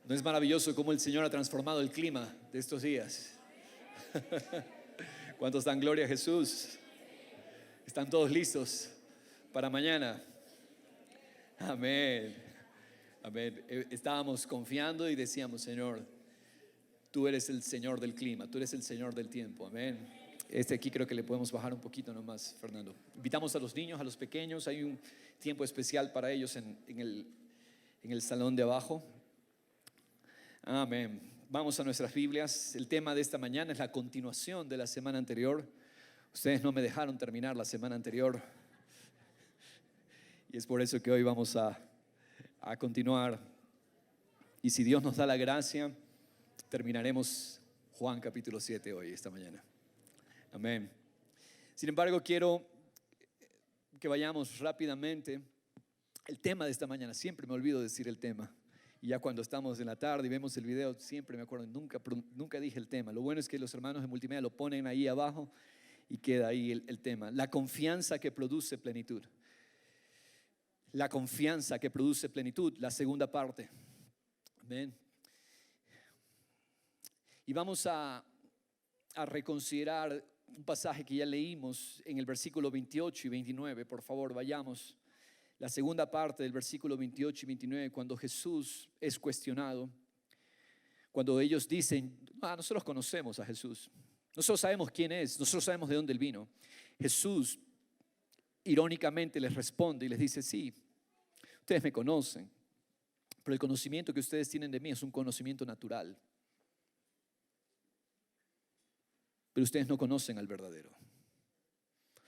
¿No es maravilloso cómo el Señor ha transformado el clima de estos días? ¿Cuántos dan gloria a Jesús? ¿Están todos listos para mañana? Amén. Amén. Estábamos confiando y decíamos: Señor, tú eres el Señor del clima, tú eres el Señor del tiempo. Amén. Aquí creo que le podemos bajar un poquito nomás, Fernando. Invitamos a los niños, a los pequeños. Hay un tiempo especial para ellos en el salón de abajo. Amén. Vamos a nuestras Biblias. El tema de esta mañana es la continuación de la semana anterior. Ustedes no me dejaron terminar la semana anterior, y es por eso que hoy vamos a continuar. Y si Dios nos da la gracia, terminaremos Juan capítulo 7 hoy, esta mañana. Amén. Sin embargo, quiero que vayamos rápidamente. El tema de esta mañana, siempre me olvido decir el tema. Y ya cuando estamos en la tarde y vemos el video, siempre me acuerdo, nunca dije el tema. Lo bueno es que los hermanos de multimedia lo ponen ahí abajo y queda ahí el tema. La confianza que produce plenitud. La confianza que produce plenitud, la segunda parte. Amén. Y vamos a reconsiderar un pasaje que ya leímos en el versículo 28 y 29. Por favor, vayamos. La segunda parte del versículo 28 y 29, cuando Jesús es cuestionado, cuando ellos dicen: nosotros conocemos a Jesús, nosotros sabemos quién es, nosotros sabemos de dónde Él vino. Jesús irónicamente les responde y les dice: sí, ustedes me conocen, pero el conocimiento que ustedes tienen de mí es un conocimiento natural. Pero ustedes no conocen al verdadero.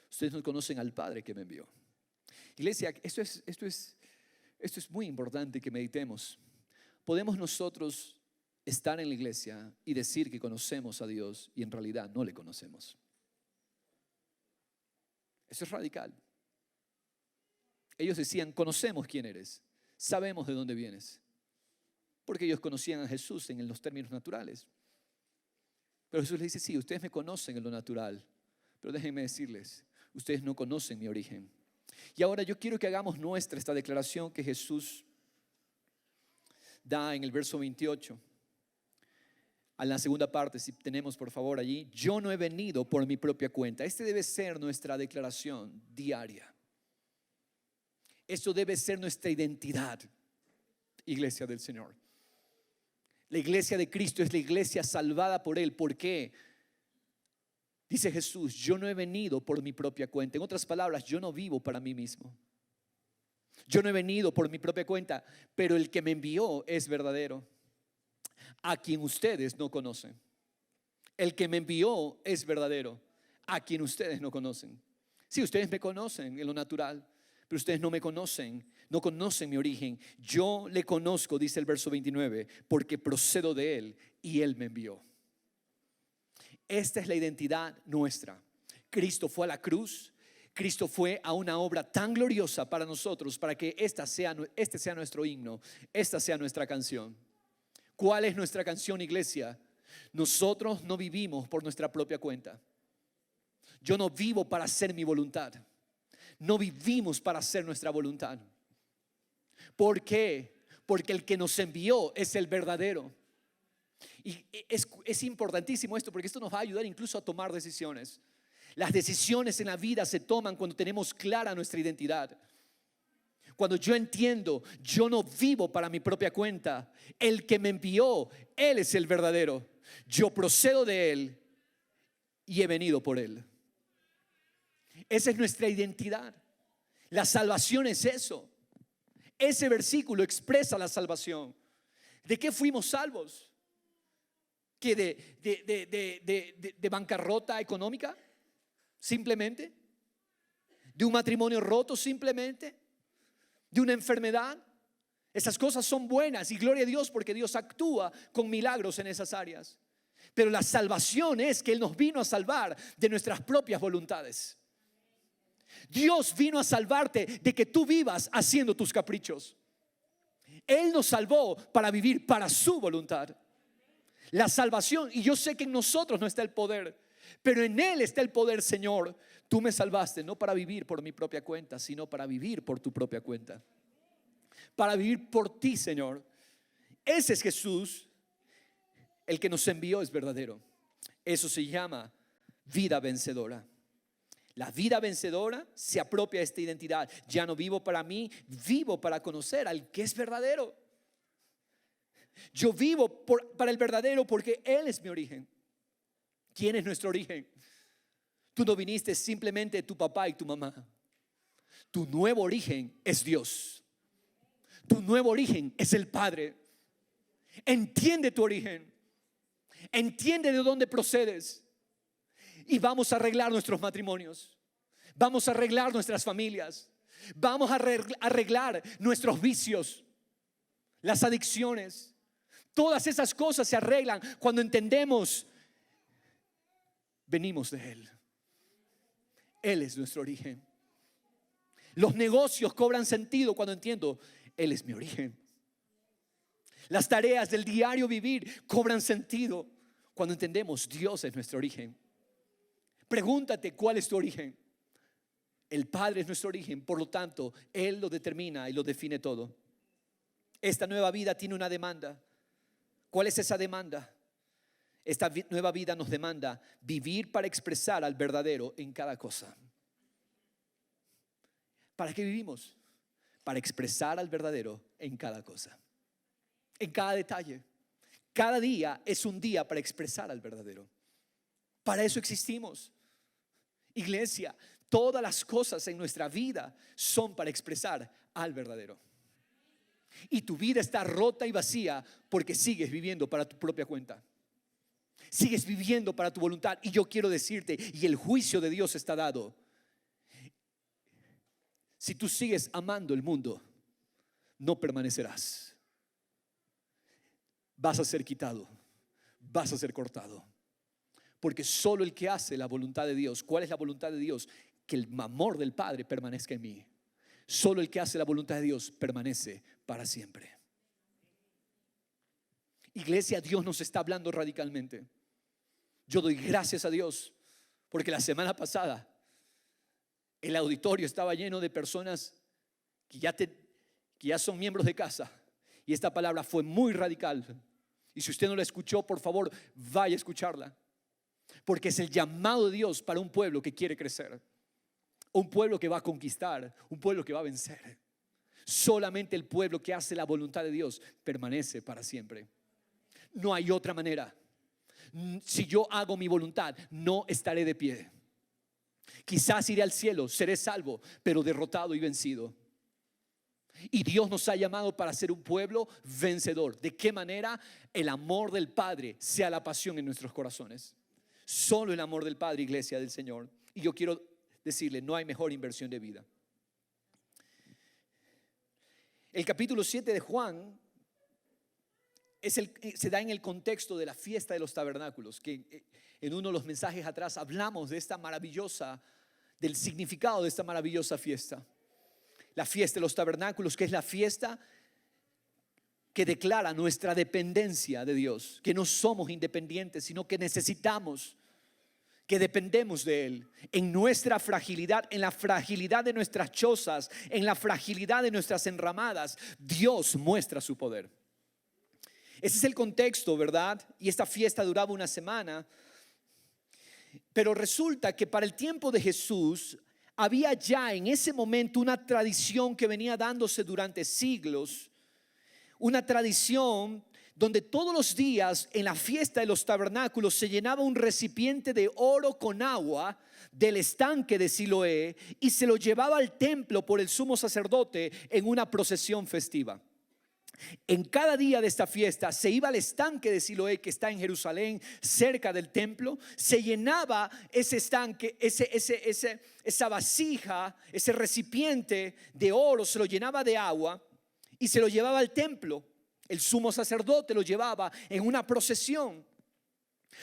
Ustedes no conocen al Padre que me envió. Iglesia, esto es muy importante que meditemos. Podemos nosotros estar en la iglesia y decir que conocemos a Dios y en realidad no le conocemos. Eso es radical. Ellos decían: conocemos quién eres, sabemos de dónde vienes, porque ellos conocían a Jesús en los términos naturales. Pero Jesús les dice: sí, ustedes me conocen en lo natural, pero déjenme decirles, ustedes no conocen mi origen. Y ahora yo quiero que hagamos nuestra esta declaración que Jesús da en el verso 28. A la segunda parte, si tenemos por favor allí: yo no he venido por mi propia cuenta. Este debe ser nuestra declaración diaria. Esto debe ser nuestra identidad, iglesia del Señor. La iglesia de Cristo es la iglesia salvada por Él. ¿Por qué? Dice Jesús: yo no he venido por mi propia cuenta. En otras palabras, yo no vivo para mí mismo. Yo no he venido por mi propia cuenta, pero el que me envió es verdadero, a quien ustedes no conocen. El que me envió es verdadero, a quien ustedes no conocen. Sí, ustedes me conocen en lo natural, pero ustedes no me conocen, no conocen mi origen. Yo le conozco, dice el verso 29, porque procedo de Él y Él me envió. Esta es la identidad nuestra. Cristo fue a la cruz. Cristo fue a una obra tan gloriosa para nosotros, para que este sea nuestro himno, esta sea nuestra canción. ¿Cuál es nuestra canción, iglesia? Nosotros no vivimos por nuestra propia cuenta. Yo no vivo para hacer mi voluntad. No vivimos para hacer nuestra voluntad. ¿Por qué? Porque el que nos envió es el verdadero. Y es importantísimo esto, porque esto nos va a ayudar incluso a tomar decisiones. Las decisiones en la vida se toman cuando tenemos clara nuestra identidad. Cuando yo entiendo, yo no vivo para mi propia cuenta. El que me envió, Él es el verdadero. Yo procedo de Él y he venido por Él. Esa es nuestra identidad. La salvación es eso. Ese versículo expresa la salvación. ¿De qué fuimos salvos? ¿Que de bancarrota económica? Simplemente. ¿De un matrimonio roto? Simplemente. ¿De una enfermedad? Esas cosas son buenas y gloria a Dios, porque Dios actúa con milagros en esas áreas. Pero la salvación es que Él nos vino a salvar de nuestras propias voluntades. Dios vino a salvarte de que tú vivas haciendo tus caprichos. Él nos salvó para vivir para su voluntad. La salvación, y yo sé que en nosotros no está el poder, pero en Él está el poder. Señor, tú me salvaste no para vivir por mi propia cuenta, sino para vivir por tu propia cuenta, para vivir por ti, Señor. Ese es Jesús, el que nos envió es verdadero. Eso se llama vida vencedora. La vida vencedora se apropia de esta identidad. Ya no vivo para mí, vivo para conocer al que es verdadero. Yo vivo para el verdadero porque Él es mi origen. ¿Quién es nuestro origen? Tú no viniste simplemente de tu papá y tu mamá. Tu nuevo origen es Dios. Tu nuevo origen es el Padre. Entiende tu origen. Entiende de dónde procedes. Y vamos a arreglar nuestros matrimonios. Vamos a arreglar nuestras familias. Vamos a arreglar nuestros vicios, las adicciones. Todas esas cosas se arreglan cuando entendemos, venimos de Él. Él es nuestro origen. Los negocios cobran sentido cuando entiendo, Él es mi origen. Las tareas del diario vivir cobran sentido cuando entendemos, Dios es nuestro origen. Pregúntate, ¿cuál es tu origen? El Padre es nuestro origen, por lo tanto, Él lo determina y lo define todo. Esta nueva vida tiene una demanda. ¿Cuál es esa demanda? Esta nueva vida nos demanda vivir para expresar al verdadero en cada cosa. ¿Para qué vivimos? Para expresar al verdadero en cada cosa, en cada detalle. Cada día es un día para expresar al verdadero. Para eso existimos. Iglesia, todas las cosas en nuestra vida son para expresar al verdadero. Y tu vida está rota y vacía porque sigues viviendo para tu propia cuenta. Sigues viviendo para tu voluntad. Y yo quiero decirte, y el juicio de Dios está dado. Si tú sigues amando el mundo, no permanecerás. Vas a ser quitado, vas a ser cortado. Porque solo el que hace la voluntad de Dios, ¿cuál es la voluntad de Dios? Que el amor del Padre permanezca en mí. Solo el que hace la voluntad de Dios permanece para siempre. Iglesia, Dios nos está hablando radicalmente. Yo doy gracias a Dios porque la semana pasada el auditorio estaba lleno de personas que ya son miembros de casa. Y esta palabra fue muy radical. Y si usted no la escuchó, por favor, vaya a escucharla. Porque es el llamado de Dios para un pueblo que quiere crecer. Un pueblo que va a conquistar. Un pueblo que va a vencer. Solamente el pueblo que hace la voluntad de Dios permanece para siempre. No hay otra manera. Si yo hago mi voluntad, no estaré de pie. Quizás iré al cielo, seré salvo, pero derrotado y vencido. Y Dios nos ha llamado para ser un pueblo vencedor. ¿De qué manera? El amor del Padre sea la pasión en nuestros corazones. Solo el amor del Padre, iglesia del Señor. Y yo quiero decirle, no hay mejor inversión de vida. El capítulo 7 de Juan se da en el contexto de la fiesta de los tabernáculos, que en uno de los mensajes atrás hablamos de del significado de esta maravillosa fiesta. La fiesta de los tabernáculos, que es la fiesta que declara nuestra dependencia de Dios, que no somos independientes, sino que necesitamos, que dependemos de Él. En nuestra fragilidad, en la fragilidad de nuestras chozas, en la fragilidad de nuestras enramadas, Dios muestra su poder. Ese es el contexto, ¿verdad? Y esta fiesta duraba una semana. Pero resulta que para el tiempo de Jesús había ya en ese momento una tradición que venía dándose durante siglos. Una tradición donde todos los días en la fiesta de los tabernáculos se llenaba un recipiente de oro con agua del estanque de Siloé y se lo llevaba al templo por el sumo sacerdote en una procesión festiva. En cada día de esta fiesta se iba al estanque de Siloé, que está en Jerusalén, cerca del templo. Se llenaba ese estanque, esa vasija, ese recipiente de oro, se lo llenaba de agua y se lo llevaba al templo. El sumo sacerdote lo llevaba en una procesión.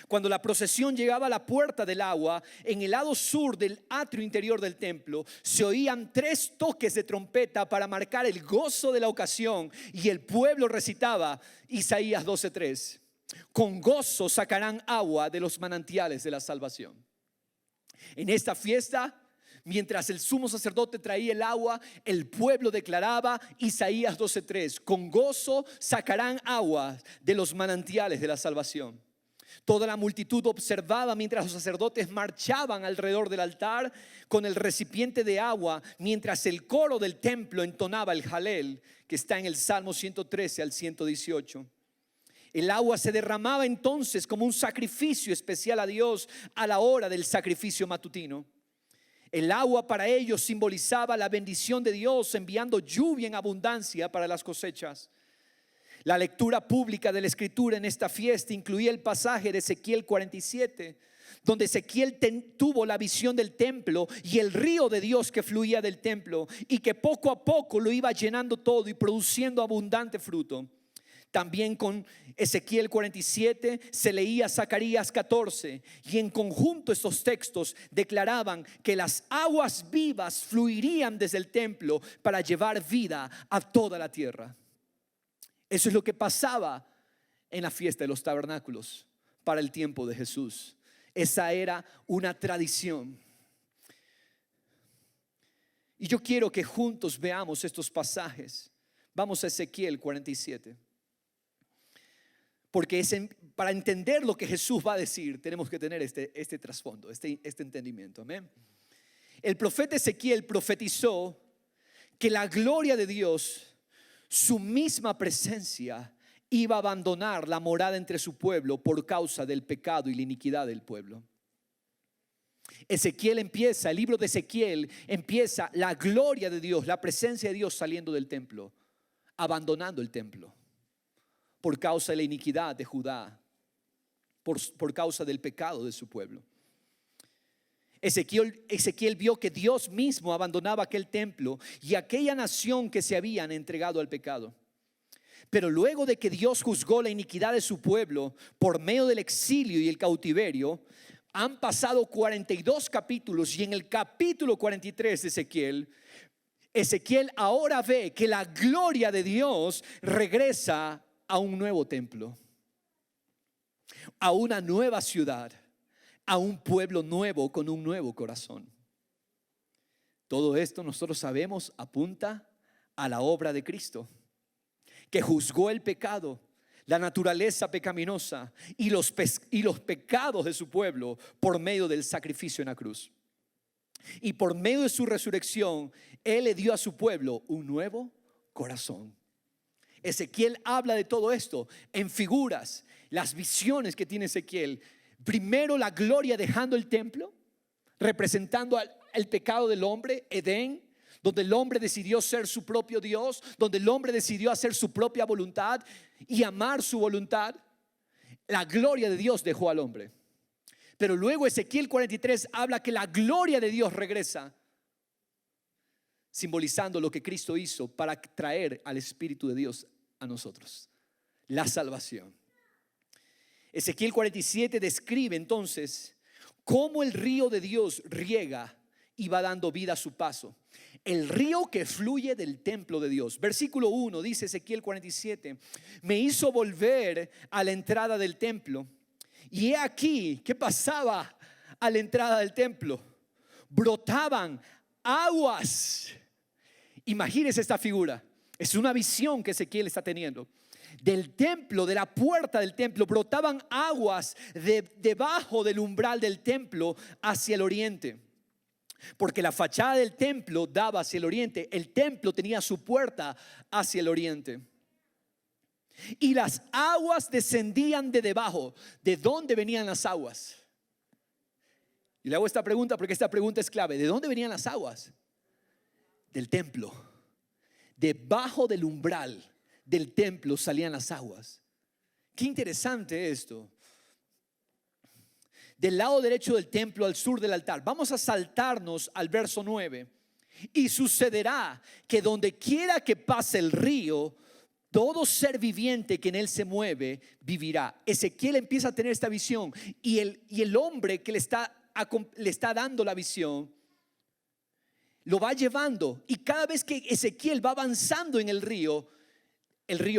Cuando la procesión llegaba a la puerta del agua, en el lado sur del atrio interior del templo, se oían 3 toques de trompeta para marcar el gozo de la ocasión, y el pueblo recitaba Isaías 12:3: con gozo sacarán agua de los manantiales de la salvación. En esta fiesta, Mientras el sumo sacerdote traía el agua, el pueblo declaraba, Isaías 12:3, con gozo sacarán agua de los manantiales de la salvación. Toda la multitud observaba mientras los sacerdotes marchaban alrededor del altar con el recipiente de agua, mientras el coro del templo entonaba el Jalel, que está en el Salmo 113 al 118. El agua se derramaba entonces como un sacrificio especial a Dios a la hora del sacrificio matutino. El agua para ellos simbolizaba la bendición de Dios, enviando lluvia en abundancia para las cosechas. La lectura pública de la Escritura en esta fiesta incluía el pasaje de Ezequiel 47, donde Ezequiel tuvo la visión del templo y el río de Dios que fluía del templo y que poco a poco lo iba llenando todo y produciendo abundante fruto. También con Ezequiel 47 se leía Zacarías 14 y en conjunto estos textos declaraban que las aguas vivas fluirían desde el templo para llevar vida a toda la tierra. Eso es lo que pasaba en la fiesta de los tabernáculos para el tiempo de Jesús. Esa era una tradición. Y yo quiero que juntos veamos estos pasajes. Vamos a Ezequiel 47. Porque para entender lo que Jesús va a decir, tenemos que tener este trasfondo, este entendimiento. Amén. El profeta Ezequiel profetizó que la gloria de Dios, su misma presencia, iba a abandonar la morada entre su pueblo por causa del pecado y la iniquidad del pueblo. El libro de Ezequiel empieza la gloria de Dios, la presencia de Dios saliendo del templo, abandonando el templo por causa de la iniquidad de Judá, por causa del pecado de su pueblo. Ezequiel vio que Dios mismo abandonaba aquel templo y aquella nación que se habían entregado al pecado. Pero luego de que Dios juzgó la iniquidad de su pueblo por medio del exilio y el cautiverio, han pasado 42 capítulos y en el capítulo 43 de Ezequiel ahora ve que la gloria de Dios regresa a un nuevo templo, a una nueva ciudad, a un pueblo nuevo con un nuevo corazón. Todo esto nosotros sabemos apunta a la obra de Cristo, que juzgó el pecado, la naturaleza pecaminosa y los pecados de su pueblo por medio del sacrificio en la cruz. Y por medio de su resurrección, Él le dio a su pueblo un nuevo corazón. Ezequiel habla de todo esto en figuras, las visiones que tiene Ezequiel. Primero la gloria dejando el templo, representando el pecado del hombre, Edén, donde el hombre decidió ser su propio Dios, donde el hombre decidió hacer su propia voluntad y amar su voluntad. La gloria de Dios dejó al hombre. Pero luego Ezequiel 43 habla que la gloria de Dios regresa, simbolizando lo que Cristo hizo para traer al Espíritu de Dios a nosotros, la salvación. Ezequiel 47 describe entonces cómo el río de Dios riega y va dando vida a su paso. El río que fluye del templo de Dios. Versículo 1 dice Ezequiel 47: me hizo volver a la entrada del templo. Y he aquí, ¿qué pasaba a la entrada del templo? Brotaban aguas. Imagínense esta figura. Es una visión que Ezequiel está teniendo. Del templo, de la puerta del templo, brotaban aguas debajo del umbral del templo hacia el oriente. Porque la fachada del templo daba hacia el oriente. El templo tenía su puerta hacia el oriente. Y las aguas descendían de debajo. ¿De dónde venían las aguas? Y le hago esta pregunta porque esta pregunta es clave. ¿De dónde venían las aguas? Del templo. Debajo del umbral del templo salían las aguas. Qué interesante esto. Del lado derecho del templo, al sur del altar. Vamos a saltarnos al verso 9. Y sucederá que donde quiera que pase el río, todo ser viviente que en él se mueve vivirá. Ezequiel empieza a tener esta visión y el hombre que le está dando la visión lo va llevando, y cada vez que Ezequiel va avanzando en el río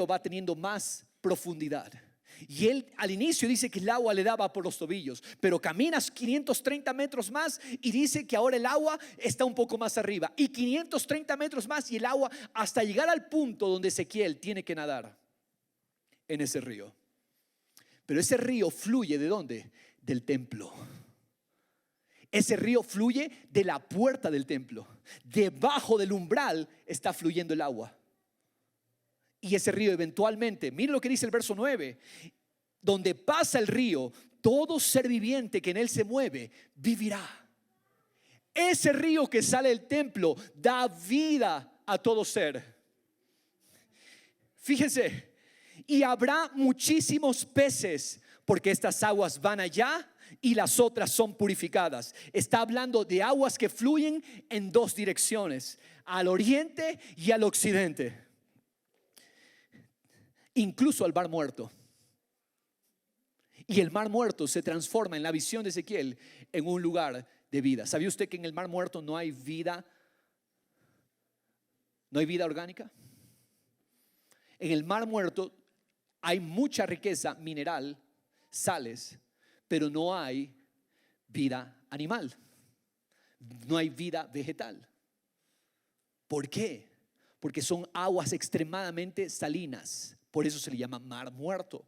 va teniendo más profundidad. Y él al inicio dice que el agua le daba por los tobillos, pero caminas 530 metros más y dice que ahora el agua está un poco más arriba. Y 530 metros más y el agua hasta llegar al punto donde Ezequiel tiene que nadar en ese río. Pero ese río fluye ¿de dónde? Del templo. Ese río fluye de la puerta del templo. Debajo del umbral está fluyendo el agua. Y ese río eventualmente, mire lo que dice el verso 9, donde pasa el río, todo ser viviente que en él se mueve, vivirá. Ese río que sale del templo da vida a todo ser. Fíjense, y habrá muchísimos peces, porque estas aguas van allá y las otras son purificadas. Está hablando de aguas que fluyen en dos direcciones, al oriente y al occidente. Incluso al mar muerto. Y el mar muerto se transforma en la visión de Ezequiel en un lugar de vida. ¿Sabía usted que en el mar muerto no hay vida? ¿No hay vida orgánica? En el mar muerto hay mucha riqueza mineral, sales, pero no hay vida animal. No hay vida vegetal. ¿Por qué? Porque son aguas extremadamente salinas. Por eso se le llama mar muerto.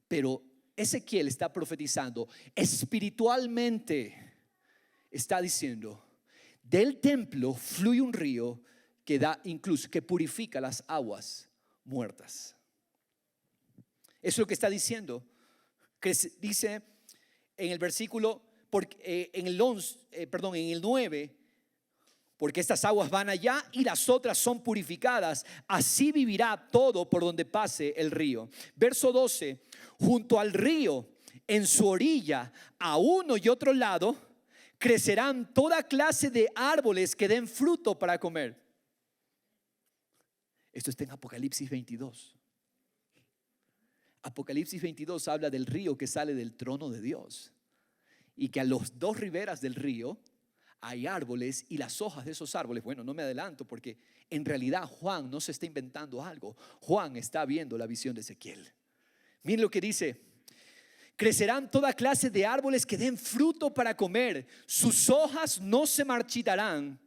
Pero Ezequiel está profetizando espiritualmente. Está diciendo, del templo fluye un río que da incluso, que purifica las aguas muertas. Eso es lo que está diciendo. Que dice en el versículo, en el 9, porque estas aguas van allá y las otras son purificadas, así vivirá todo por donde pase el río. Verso 12, junto al río, en su orilla, a uno y otro lado, crecerán toda clase de árboles que den fruto para comer. Esto está en Apocalipsis 22. Apocalipsis 22 habla del río que sale del trono de Dios y que a los dos riberas del río hay árboles y las hojas de esos árboles, bueno, no me adelanto porque en realidad Juan no se está inventando algo. Juan está viendo la visión de Ezequiel. Miren lo que dice: crecerán toda clase de árboles que den fruto para comer, sus hojas no se marchitarán,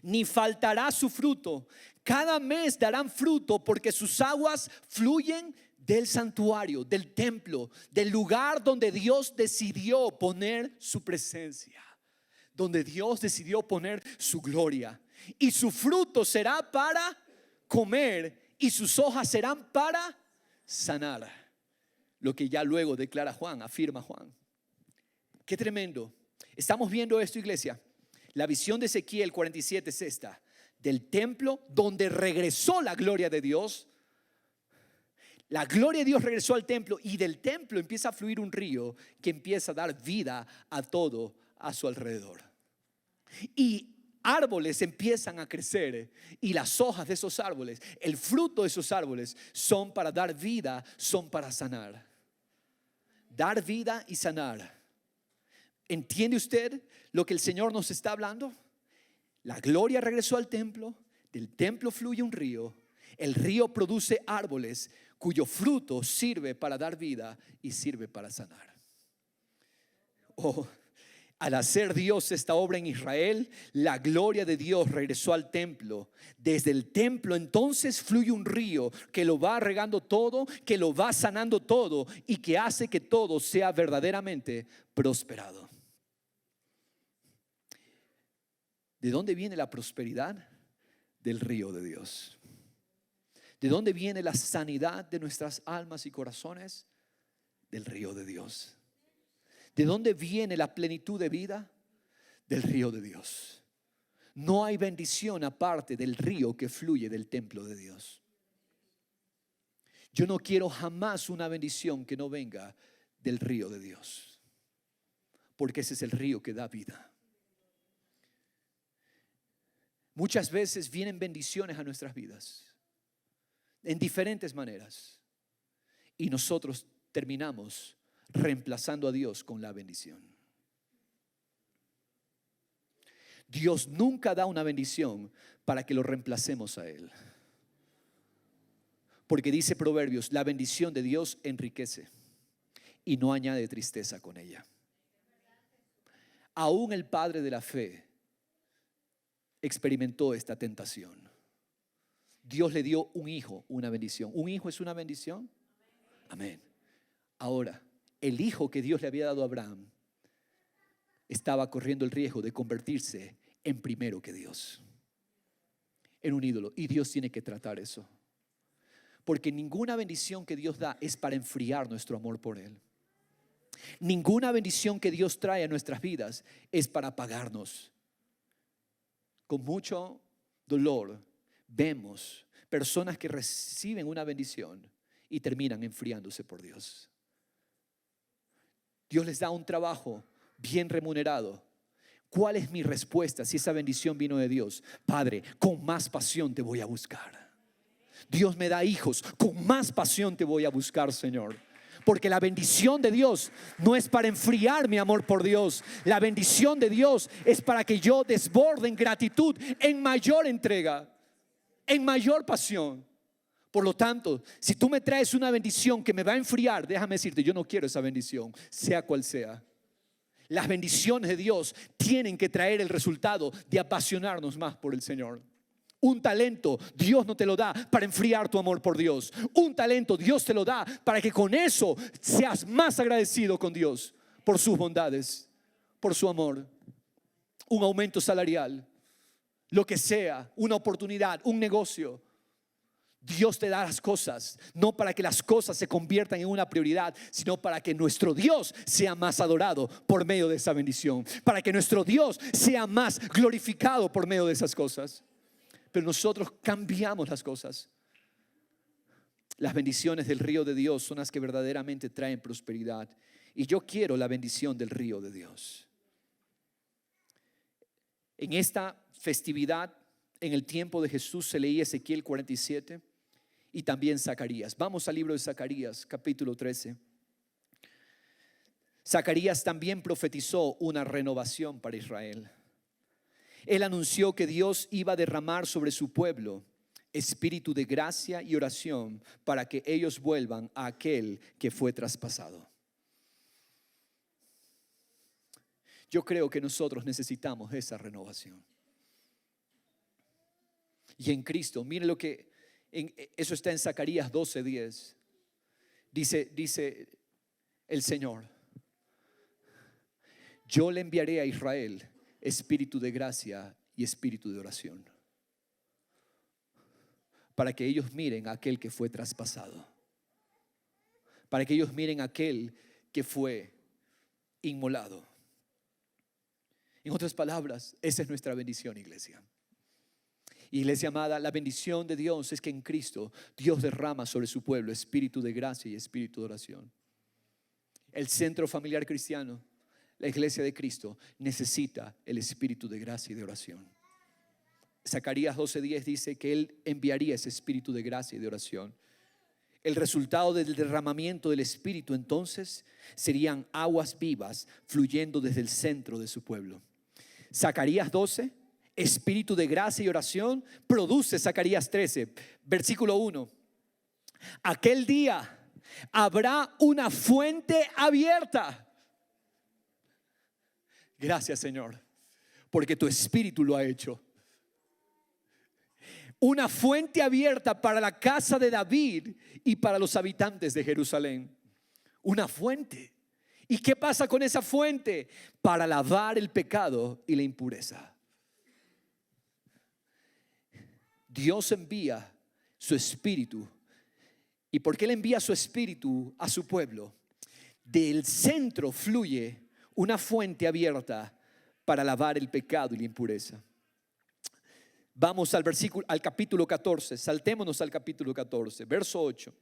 ni faltará su fruto. Cada mes darán fruto porque sus aguas fluyen del santuario, del templo, del lugar donde Dios decidió poner su presencia, donde Dios decidió poner su gloria. Y su fruto será para comer y sus hojas serán para sanar. Lo que ya luego declara Juan, afirma Juan. Qué tremendo. Estamos viendo esto, iglesia. La visión de Ezequiel 47 es esta: del templo donde regresó la gloria de Dios. La gloria de Dios regresó al templo y del templo empieza a fluir un río que empieza a dar vida a todo a su alrededor. Y árboles empiezan a crecer y las hojas de esos árboles, el fruto de esos árboles son para dar vida, son para sanar. Dar vida y sanar. ¿Entiende usted lo que el Señor nos está hablando? La gloria regresó al templo, del templo fluye un río, el río produce árboles cuyo fruto sirve para dar vida y sirve para sanar. Al hacer Dios esta obra en Israel, la gloria de Dios regresó al templo. Desde el templo entonces fluye un río que lo va regando todo, que lo va sanando todo y que hace que todo sea verdaderamente prosperado. ¿De dónde viene la prosperidad? Del río de Dios. ¿De dónde viene la sanidad de nuestras almas y corazones? Del río de Dios. ¿De dónde viene la plenitud de vida? Del río de Dios. No hay bendición aparte del río que fluye del templo de Dios. Yo no quiero jamás una bendición que no venga del río de Dios, porque ese es el río que da vida. Muchas veces vienen bendiciones a nuestras vidas en diferentes maneras y nosotros terminamos reemplazando a Dios con la bendición. Dios nunca da una bendición para que lo reemplacemos a Él. Porque dice Proverbios, la bendición de Dios enriquece y no añade tristeza con ella. Aún el padre de la fe experimentó esta tentación. Dios le dio un hijo, una bendición. ¿Un hijo es una bendición? Amén. Ahora, el hijo que Dios le había dado a Abraham estaba corriendo el riesgo de convertirse en primero que Dios, en un ídolo. Y Dios tiene que tratar eso. Porque ninguna bendición que Dios da es para enfriar nuestro amor por Él. Ninguna bendición que Dios trae a nuestras vidas es para apagarnos. Con mucho dolor vemos personas que reciben una bendición y terminan enfriándose por Dios. Dios les da un trabajo bien remunerado. ¿Cuál es mi respuesta si esa bendición vino de Dios? Padre, con más pasión te voy a buscar. Dios me da hijos, con más pasión te voy a buscar, Señor. Porque la bendición de Dios no es para enfriar mi amor por Dios. La bendición de Dios es para que yo desborde en gratitud, en mayor entrega, en mayor pasión. Por lo tanto, si tú me traes una bendición que me va a enfriar, déjame decirte, yo no quiero esa bendición, sea cual sea. Las bendiciones de Dios tienen que traer el resultado de apasionarnos más por el Señor. Un talento Dios no te lo da para enfriar tu amor por Dios. Un talento Dios te lo da para que con eso seas más agradecido con Dios por sus bondades, por su amor. Un aumento salarial, lo que sea, una oportunidad, un negocio. Dios te da las cosas, no para que las cosas se conviertan en una prioridad, sino para que nuestro Dios sea más adorado por medio de esa bendición, para que nuestro Dios sea más glorificado por medio de esas cosas. Pero nosotros cambiamos las cosas. Las bendiciones del río de Dios son las que verdaderamente traen prosperidad. Y yo quiero la bendición del río de Dios. En esta festividad, en el tiempo de Jesús, se leía Ezequiel 47 y también Zacarías. Vamos al libro de Zacarías, capítulo 13. Zacarías también profetizó una renovación para Israel. Él anunció que Dios iba a derramar sobre su pueblo espíritu de gracia y oración para que ellos vuelvan a aquel que fue traspasado. Yo creo que nosotros necesitamos esa renovación. Y en Cristo, mire lo que, eso está en Zacarías 12:10. Dice el Señor: yo le enviaré a Israel espíritu de gracia y espíritu de oración, para que ellos miren a aquel que fue traspasado, para que ellos miren a aquel que fue inmolado. En otras palabras, esa es nuestra bendición, iglesia. Iglesia amada, la bendición de Dios es que en Cristo Dios derrama sobre su pueblo espíritu de gracia y espíritu de oración. El centro familiar cristiano, la iglesia de Cristo, necesita el espíritu de gracia y de oración. Zacarías 12:10 dice que Él enviaría ese espíritu de gracia y de oración. El resultado del derramamiento del espíritu entonces serían aguas vivas fluyendo desde el centro de su pueblo. Zacarías 12, espíritu de gracia y oración, produce Zacarías 13, versículo 1. Aquel día habrá una fuente abierta. Gracias, Señor, porque tu espíritu lo ha hecho. Una fuente abierta para la casa de David y para los habitantes de Jerusalén. Una fuente. ¿Y qué pasa con esa fuente? Para lavar el pecado y la impureza. Dios envía su espíritu. ¿Y por qué Él envía su espíritu a su pueblo? Del centro fluye una fuente abierta para lavar el pecado y la impureza. Vamos al capítulo 14, saltémonos al capítulo 14, verso 8.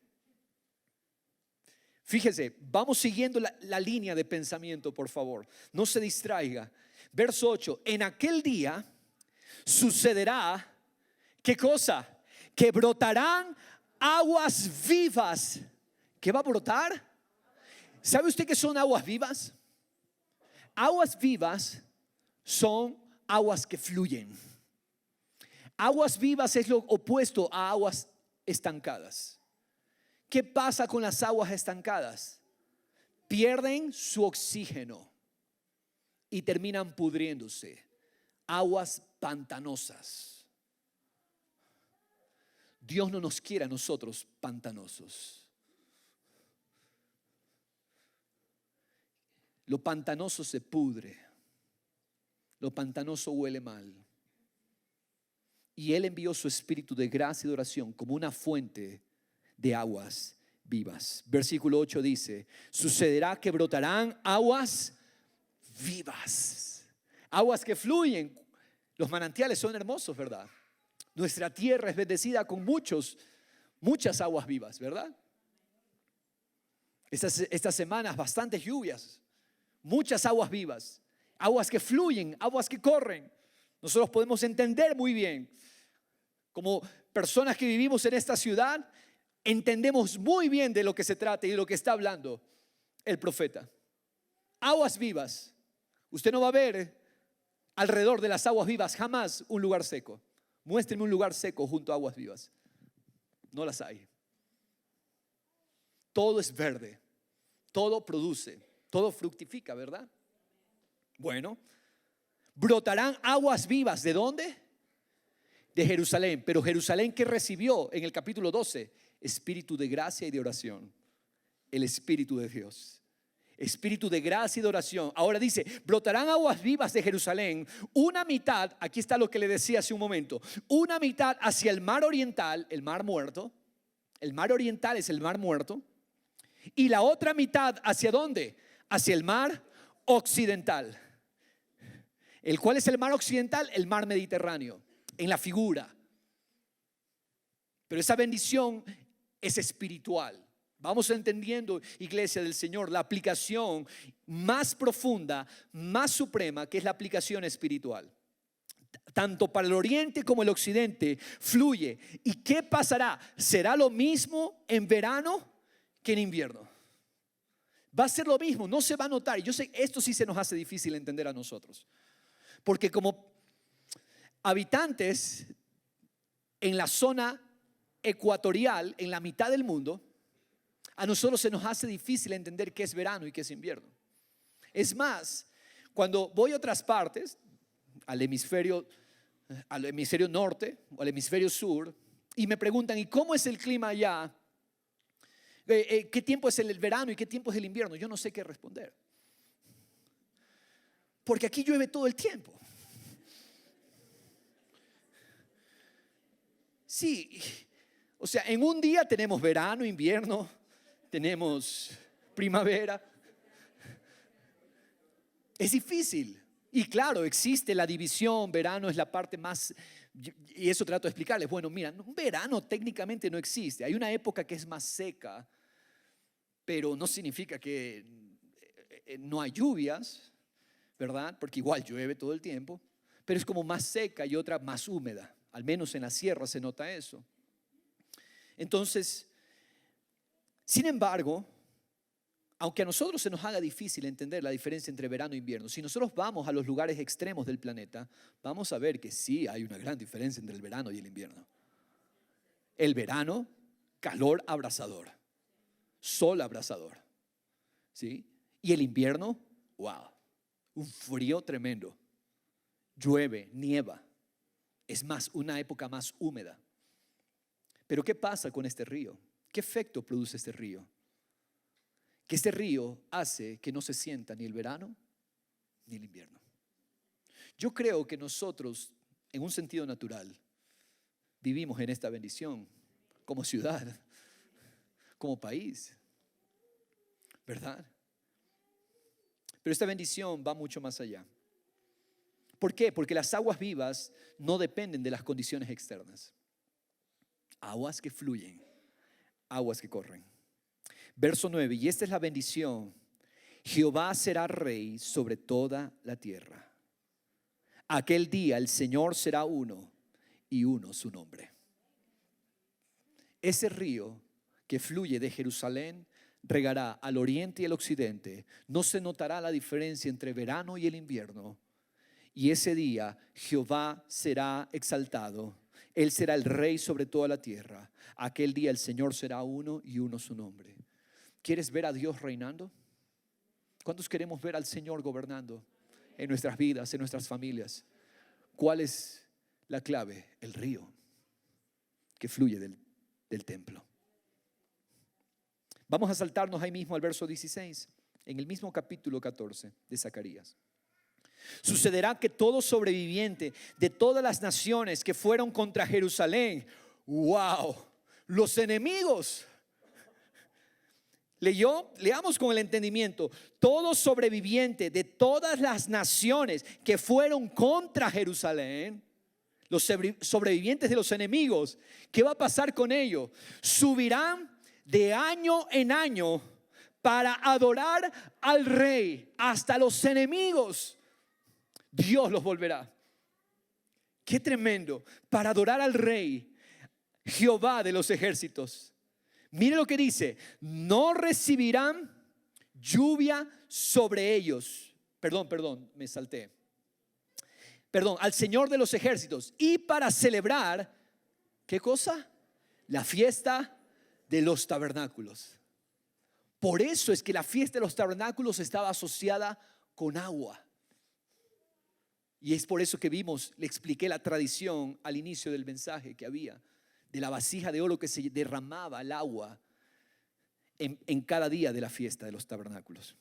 Fíjese, vamos siguiendo la línea de pensamiento, por favor. No se distraiga. Verso 8, en aquel día sucederá, ¿qué cosa? Que brotarán aguas vivas. ¿Qué va a brotar? ¿Sabe usted qué son aguas vivas? Aguas vivas son aguas que fluyen. Aguas vivas es lo opuesto a aguas estancadas. ¿Qué pasa con las aguas estancadas? Pierden su oxígeno y terminan pudriéndose. Aguas pantanosas. Dios no nos quiere a nosotros pantanosos. Lo pantanoso se pudre. Lo pantanoso huele mal. Y Él envió su espíritu de gracia y de oración como una fuente de aguas vivas. Versículo 8 dice: sucederá que brotarán aguas vivas. Aguas que fluyen. Los manantiales son hermosos, ¿verdad? Nuestra tierra es bendecida con muchas aguas vivas, ¿verdad? Estas semanas bastantes lluvias, muchas aguas vivas, aguas que fluyen, aguas que corren. Nosotros podemos entender muy bien, como personas que vivimos en esta ciudad, entendemos muy bien de lo que se trata y de lo que está hablando el profeta. Aguas vivas. Usted no va a ver alrededor de las aguas vivas jamás un lugar seco. Muéstreme un lugar seco junto a aguas vivas. No las hay. Todo es verde, todo produce, todo fructifica, ¿verdad? Bueno, brotarán aguas vivas. ¿De dónde? De Jerusalén. Pero Jerusalén, ¿qué recibió en el capítulo 12? Espíritu de gracia y de oración. El Espíritu de Dios. Espíritu de gracia y de oración. Ahora dice: brotarán aguas vivas de Jerusalén. Una mitad, aquí está lo que le decía hace un momento, una mitad hacia el mar oriental, el mar muerto. El mar oriental es el mar muerto. Y la otra mitad, ¿hacia dónde? Hacia el mar occidental. ¿El cuál es el mar occidental? El mar Mediterráneo, en la figura. Pero esa bendición es espiritual. Vamos entendiendo, iglesia del Señor, la aplicación más profunda, más suprema, que es la aplicación espiritual. Tanto para el oriente como el occidente fluye. ¿Y qué pasará? ¿Será lo mismo en verano que en invierno? Va a ser lo mismo, no se va a notar. Y yo sé, esto sí se nos hace difícil entender a nosotros. Porque como habitantes en la zona ecuatorial, en la mitad del mundo, a nosotros se nos hace difícil entender qué es verano y qué es invierno. Es más, cuando voy a otras partes, al hemisferio norte o al hemisferio sur, y me preguntan: ¿y cómo es el clima allá? ¿Qué tiempo es el verano y qué tiempo es el invierno? Yo no sé qué responder. Porque aquí llueve todo el tiempo. Sí, o sea, en un día tenemos verano, invierno, tenemos primavera. Es difícil. Y claro, existe la división, verano es la parte más, y eso trato de explicarles. Bueno, mira, un verano técnicamente no existe. Hay una época que es más seca, pero no significa que no hay lluvias, ¿verdad? Porque igual llueve todo el tiempo, pero es como más seca y otra más húmeda. Al menos en la sierra se nota eso. Entonces, sin embargo, aunque a nosotros se nos haga difícil entender la diferencia entre verano e invierno, si nosotros vamos a los lugares extremos del planeta, vamos a ver que sí hay una gran diferencia entre el verano y el invierno. El verano, calor abrasador, sol abrasador, ¿sí? Y el invierno, wow, un frío tremendo, llueve, nieva. Es más, una época más húmeda. Pero ¿qué pasa con este río? ¿Qué efecto produce este río? Que este río hace que no se sienta ni el verano ni el invierno. Yo creo que nosotros, en un sentido natural, vivimos en esta bendición como ciudad, como país, ¿verdad? Pero esta bendición va mucho más allá. ¿Por qué? Porque las aguas vivas no dependen de las condiciones externas. Aguas que fluyen, aguas que corren. Verso 9, y esta es la bendición: Jehová será rey sobre toda la tierra. Aquel día el Señor será uno y uno su nombre. Ese río que fluye de Jerusalén regará al oriente y al occidente. No se notará la diferencia entre verano y el invierno. Y ese día Jehová será exaltado Él será el rey sobre toda la tierra. Aquel día el Señor será uno y uno su nombre. ¿Quieres ver a Dios reinando? ¿Cuántos queremos ver al Señor gobernando en nuestras vidas, en nuestras familias? ¿Cuál es la clave? El río que fluye del templo. Vamos a saltarnos ahí mismo al verso 16, en el mismo capítulo 14 de Zacarías. Sucederá que todo sobreviviente de todas las naciones que fueron contra Jerusalén, wow, los enemigos. Leamos con el entendimiento. Todo sobreviviente de todas las naciones que fueron contra Jerusalén, los sobrevivientes de los enemigos, ¿qué va a pasar con ellos? Subirán de año en año para adorar al rey. Hasta los enemigos Dios los volverá. Qué tremendo. Para adorar al rey, Jehová de los ejércitos. Mire lo que dice: no recibirán lluvia sobre ellos. Perdón, me salté. Al Señor de los ejércitos. Y para celebrar, ¿qué cosa? La fiesta de los tabernáculos. Por eso es que la fiesta de los tabernáculos estaba asociada con agua. Y es por eso que le expliqué la tradición al inicio del mensaje que había de la vasija de oro que se derramaba el agua en cada día de la fiesta de los tabernáculos.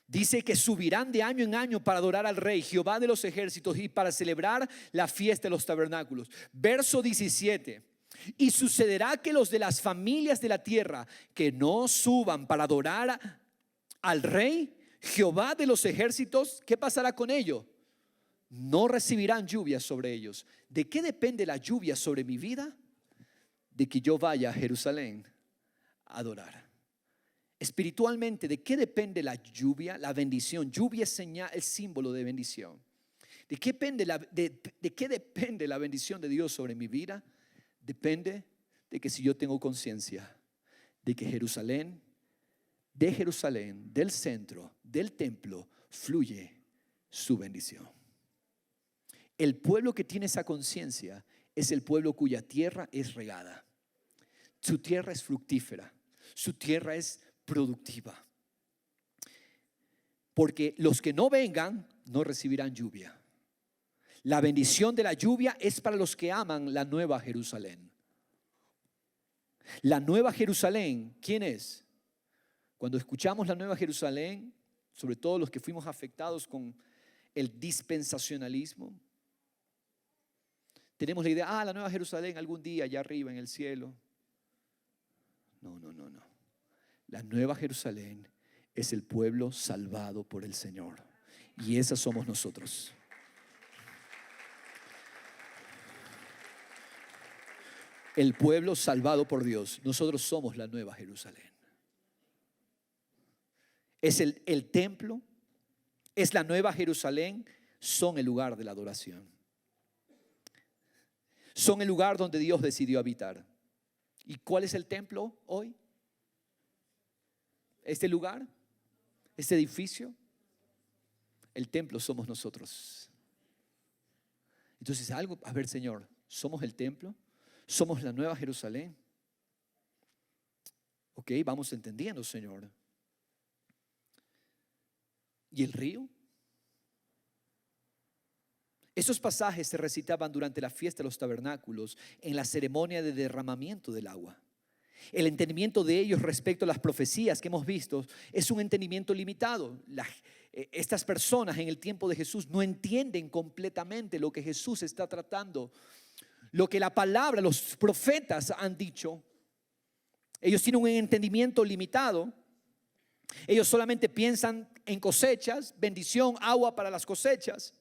Dice que subirán de año en año para adorar al rey, Jehová de los ejércitos, y para celebrar la fiesta de los tabernáculos. Verso 17. Y sucederá que los de las familias de la tierra que no suban para adorar al rey, Jehová de los ejércitos, ¿qué pasará con ellos? No recibirán lluvia sobre ellos. ¿De qué depende la lluvia sobre mi vida? De que yo vaya a Jerusalén a adorar. Espiritualmente, ¿de qué depende la lluvia? La bendición. Lluvia es señal, es símbolo de bendición. ¿De qué depende la bendición de Dios sobre mi vida? Depende de que si yo tengo conciencia de que de Jerusalén, del centro, del templo, fluye su bendición. El pueblo que tiene esa conciencia es el pueblo cuya tierra es regada. Su tierra es fructífera. Su tierra es productiva. Porque los que no vengan no recibirán lluvia. La bendición de la lluvia es para los que aman la nueva Jerusalén. La nueva Jerusalén, ¿quién es? Cuando escuchamos la nueva Jerusalén, sobre todo los que fuimos afectados con el dispensacionalismo, tenemos la idea, la nueva Jerusalén algún día allá arriba en el cielo. No. La nueva Jerusalén es el pueblo salvado por el Señor. Y esa somos nosotros. El pueblo salvado por Dios. Nosotros somos la nueva Jerusalén. Es el templo, es la nueva Jerusalén, son el lugar de la adoración. Son el lugar donde Dios decidió habitar. ¿Y cuál es el templo hoy? Este lugar, este edificio, el templo somos nosotros. Entonces a ver, Señor, ¿somos el templo? ¿Somos la nueva Jerusalén? Ok, vamos entendiendo, Señor. ¿Y el río? Esos pasajes se recitaban durante la fiesta de los tabernáculos en la ceremonia de derramamiento del agua. El entendimiento de ellos respecto a las profecías que hemos visto es un entendimiento limitado. Estas personas en el tiempo de Jesús no entienden completamente lo que Jesús está tratando, lo que la palabra, los profetas han dicho. Ellos tienen un entendimiento limitado. Ellos solamente piensan en cosechas, bendición, agua para las cosechas.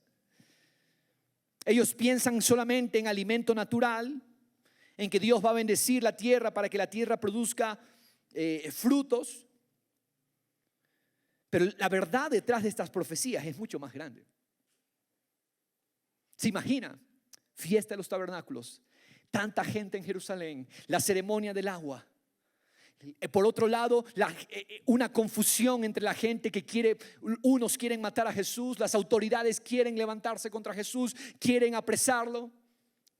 Ellos piensan solamente en alimento natural, en que Dios va a bendecir la tierra para que la tierra produzca frutos. Pero la verdad detrás de estas profecías es mucho más grande. ¿Se imagina? Fiesta de los tabernáculos, tanta gente en Jerusalén, la ceremonia del agua. Por otro lado, una confusión entre la gente que unos quieren matar a Jesús, las autoridades quieren levantarse contra Jesús, quieren apresarlo.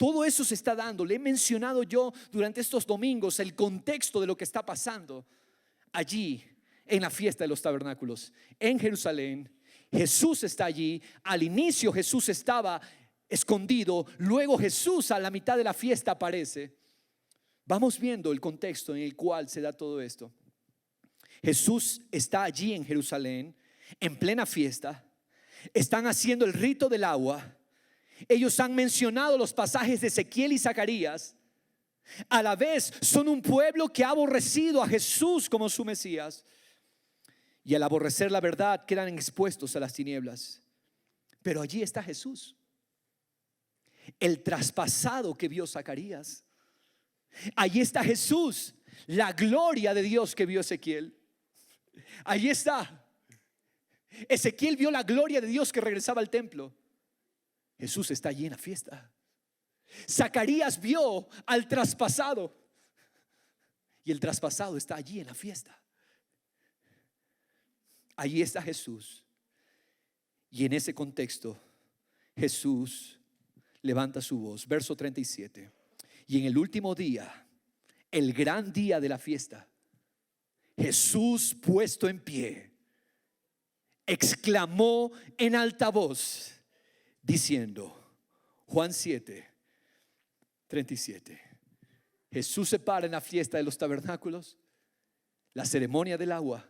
Todo eso se está dando. Le he mencionado yo durante estos domingos el contexto de lo que está pasando allí en la fiesta de los tabernáculos en Jerusalén. Jesús está allí. Al inicio Jesús estaba escondido. Luego Jesús a la mitad de la fiesta aparece. Vamos viendo el contexto en el cual se da todo esto. Jesús está allí en Jerusalén en plena fiesta. Están haciendo el rito del agua. Ellos han mencionado los pasajes de Ezequiel y Zacarías. A la vez son un pueblo que ha aborrecido a Jesús como su Mesías. Y al aborrecer la verdad quedan expuestos a las tinieblas. Pero allí está Jesús, el traspasado que vio Zacarías. Allí está Jesús, la gloria de Dios que vio Ezequiel. Allí está. Ezequiel vio la gloria de Dios que regresaba al templo. Jesús está allí en la fiesta. Zacarías vio al traspasado y el traspasado está allí en la fiesta. Allí está Jesús. Y en ese contexto Jesús levanta su voz. Verso 37. Y en el último día, el gran día de la fiesta, Jesús puesto en pie, exclamó en alta voz, diciendo, Juan 7:37. Jesús se para en la fiesta de los tabernáculos, la ceremonia del agua.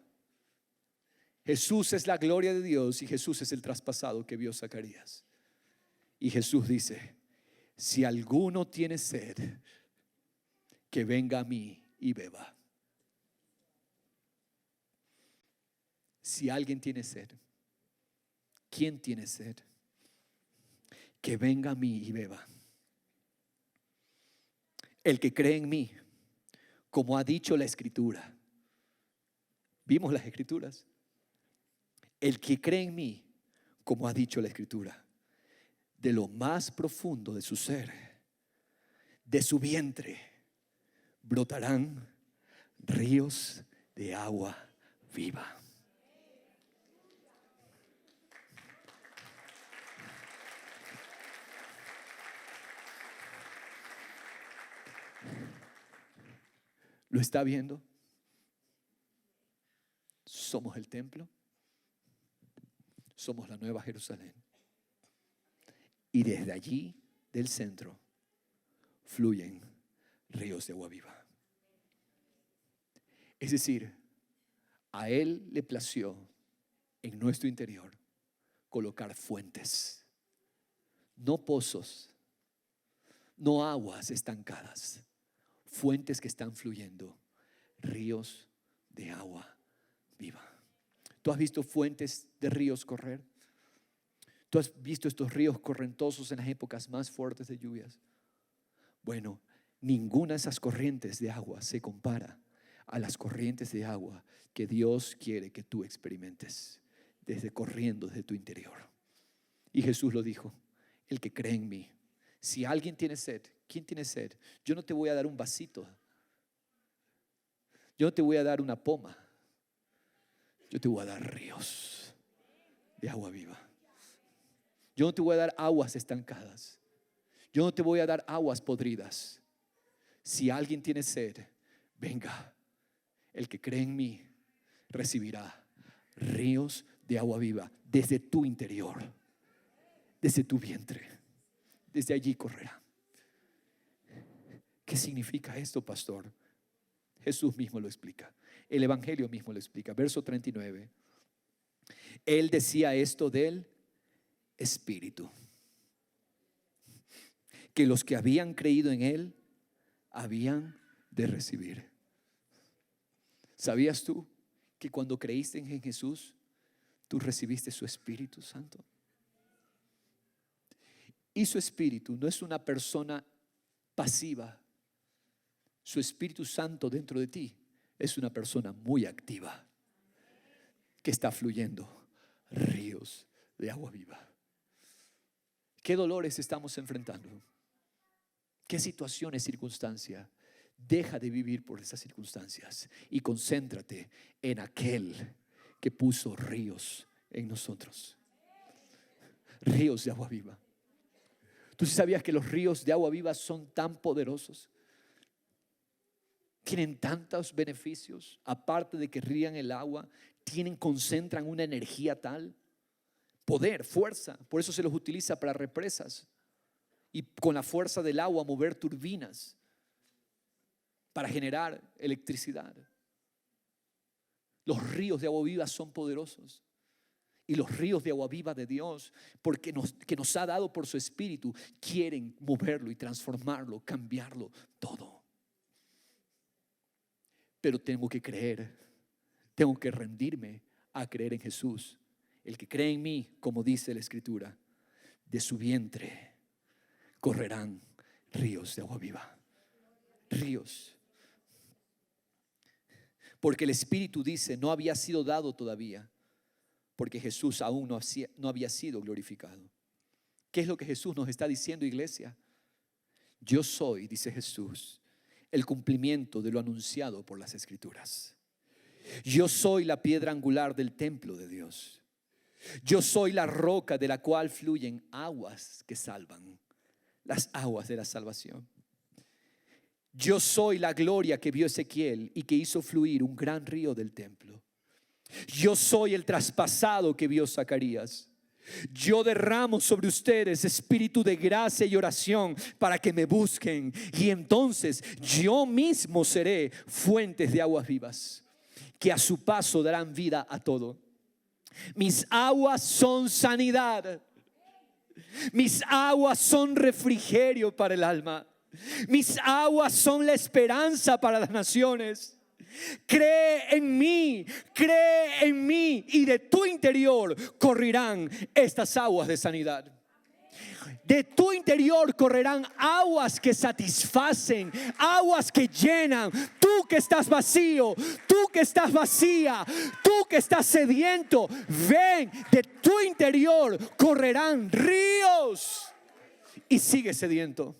Jesús es la gloria de Dios y Jesús es el traspasado que vio Zacarías. Y Jesús dice, si alguno tiene sed, que venga a mí y beba. Si alguien tiene sed, ¿quién tiene sed? Que venga a mí y beba. El que cree en mí, como ha dicho la Escritura. ¿Vimos las Escrituras? El que cree en mí, como ha dicho la Escritura, de lo más profundo de su ser, de su vientre, brotarán ríos de agua viva. ¿Lo está viendo? Somos el templo. Somos la nueva Jerusalén. Y desde allí, del centro, fluyen ríos de agua viva. Es decir, a Él le plació en nuestro interior colocar fuentes, no pozos, no aguas estancadas, fuentes que están fluyendo, ríos de agua viva. ¿Tú has visto fuentes de ríos correr? ¿Tú has visto estos ríos correntosos en las épocas más fuertes de lluvias? Bueno, ninguna de esas corrientes de agua se compara a las corrientes de agua que Dios quiere que tú experimentes corriendo desde tu interior. Y Jesús lo dijo, el que cree en mí. Si alguien tiene sed, ¿quién tiene sed? Yo no te voy a dar un vasito. Yo no te voy a dar una poma. Yo te voy a dar ríos de agua viva. Yo no te voy a dar aguas estancadas. Yo no te voy a dar aguas podridas. Si alguien tiene sed, venga. El que cree en mí recibirá ríos de agua viva desde tu interior, desde tu vientre. Desde allí correrá. ¿Qué significa esto, pastor? Jesús mismo lo explica. El Evangelio mismo lo explica. Verso 39. Él decía esto del Espíritu, que los que habían creído en Él habían de recibir. ¿Sabías tú que cuando creíste en Jesús, tú recibiste su Espíritu Santo? Y su Espíritu no es una persona pasiva. Su Espíritu Santo dentro de ti es una persona muy activa que está fluyendo ríos de agua viva. ¿Qué dolores estamos enfrentando? ¿Qué situaciones, circunstancias? Deja de vivir por esas circunstancias y concéntrate en aquel que puso ríos en nosotros. Ríos de agua viva. ¿Tú sí sabías que los ríos de agua viva son tan poderosos? Tienen tantos beneficios, aparte de que rían el agua, concentran una energía tal, poder, fuerza. Por eso se los utiliza para represas y con la fuerza del agua mover turbinas para generar electricidad. Los ríos de agua viva son poderosos. Y los ríos de agua viva de Dios, que nos ha dado por su Espíritu, quieren moverlo y transformarlo, cambiarlo todo. Pero tengo que creer, tengo que rendirme a creer en Jesús. El que cree en mí, como dice la Escritura, de su vientre correrán ríos de agua viva. Ríos. Porque el Espíritu dice, no había sido dado todavía, porque Jesús aún no había sido glorificado. ¿Qué es lo que Jesús nos está diciendo, iglesia? Yo soy, dice Jesús, el cumplimiento de lo anunciado por las Escrituras. Yo soy la piedra angular del templo de Dios. Yo soy la roca de la cual fluyen aguas que salvan, las aguas de la salvación. Yo soy la gloria que vio Ezequiel y que hizo fluir un gran río del templo. Yo soy el traspasado que vio Zacarías. Yo derramo sobre ustedes espíritu de gracia y oración para que me busquen, y entonces yo mismo seré fuentes de aguas vivas que a su paso darán vida a todo. Mis aguas son sanidad. Mis aguas son refrigerio para el alma. Mis aguas son la esperanza para las naciones. Cree en mí y de tu interior correrán estas aguas de sanidad. De tu interior correrán aguas que satisfacen, aguas que llenan. Tú que estás vacío, tú que estás vacía, tú que estás sediento, ven, de tu interior correrán ríos. Y sigues sediento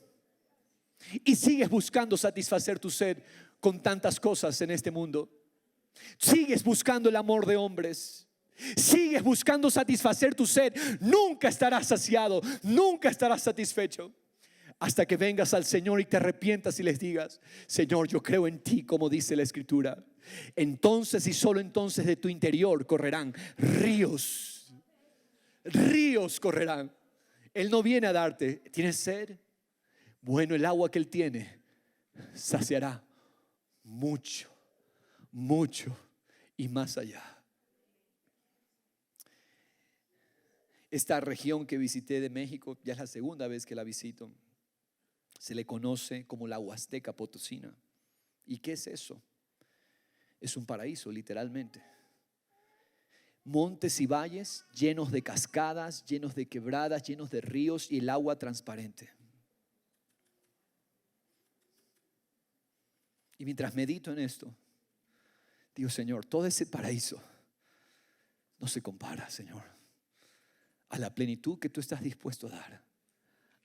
y sigues buscando satisfacer tu sed con tantas cosas en este mundo. Sigues buscando el amor de hombres. Sigues buscando satisfacer tu sed. Nunca estarás saciado, nunca estarás satisfecho, hasta que vengas al Señor y te arrepientas y les digas: Señor, yo creo en ti, como dice la Escritura. Entonces y solo entonces de tu interior correrán ríos. Ríos correrán. Él no viene a darte, ¿tienes sed? Bueno, el agua que Él tiene saciará mucho, mucho y más allá. Esta región que visité de México, ya es la segunda vez que la visito, se le conoce como la Huasteca Potosina. ¿Y qué es eso? Es un paraíso, literalmente. Montes y valles llenos de cascadas, llenos de quebradas, llenos de ríos y el agua transparente. Y mientras medito en esto, digo: Señor, todo ese paraíso no se compara, Señor, a la plenitud que tú estás dispuesto a dar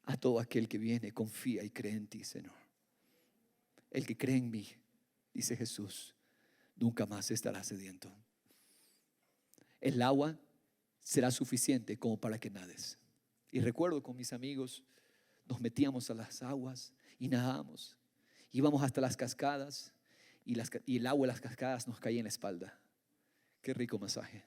a todo aquel que viene, confía y cree en ti, Señor. El que cree en mí, dice Jesús, nunca más estará sediento. El agua será suficiente como para que nades. Y recuerdo con mis amigos, nos metíamos a las aguas y nadábamos. Íbamos hasta las cascadas y el agua de las cascadas nos caía en la espalda. Qué rico masaje.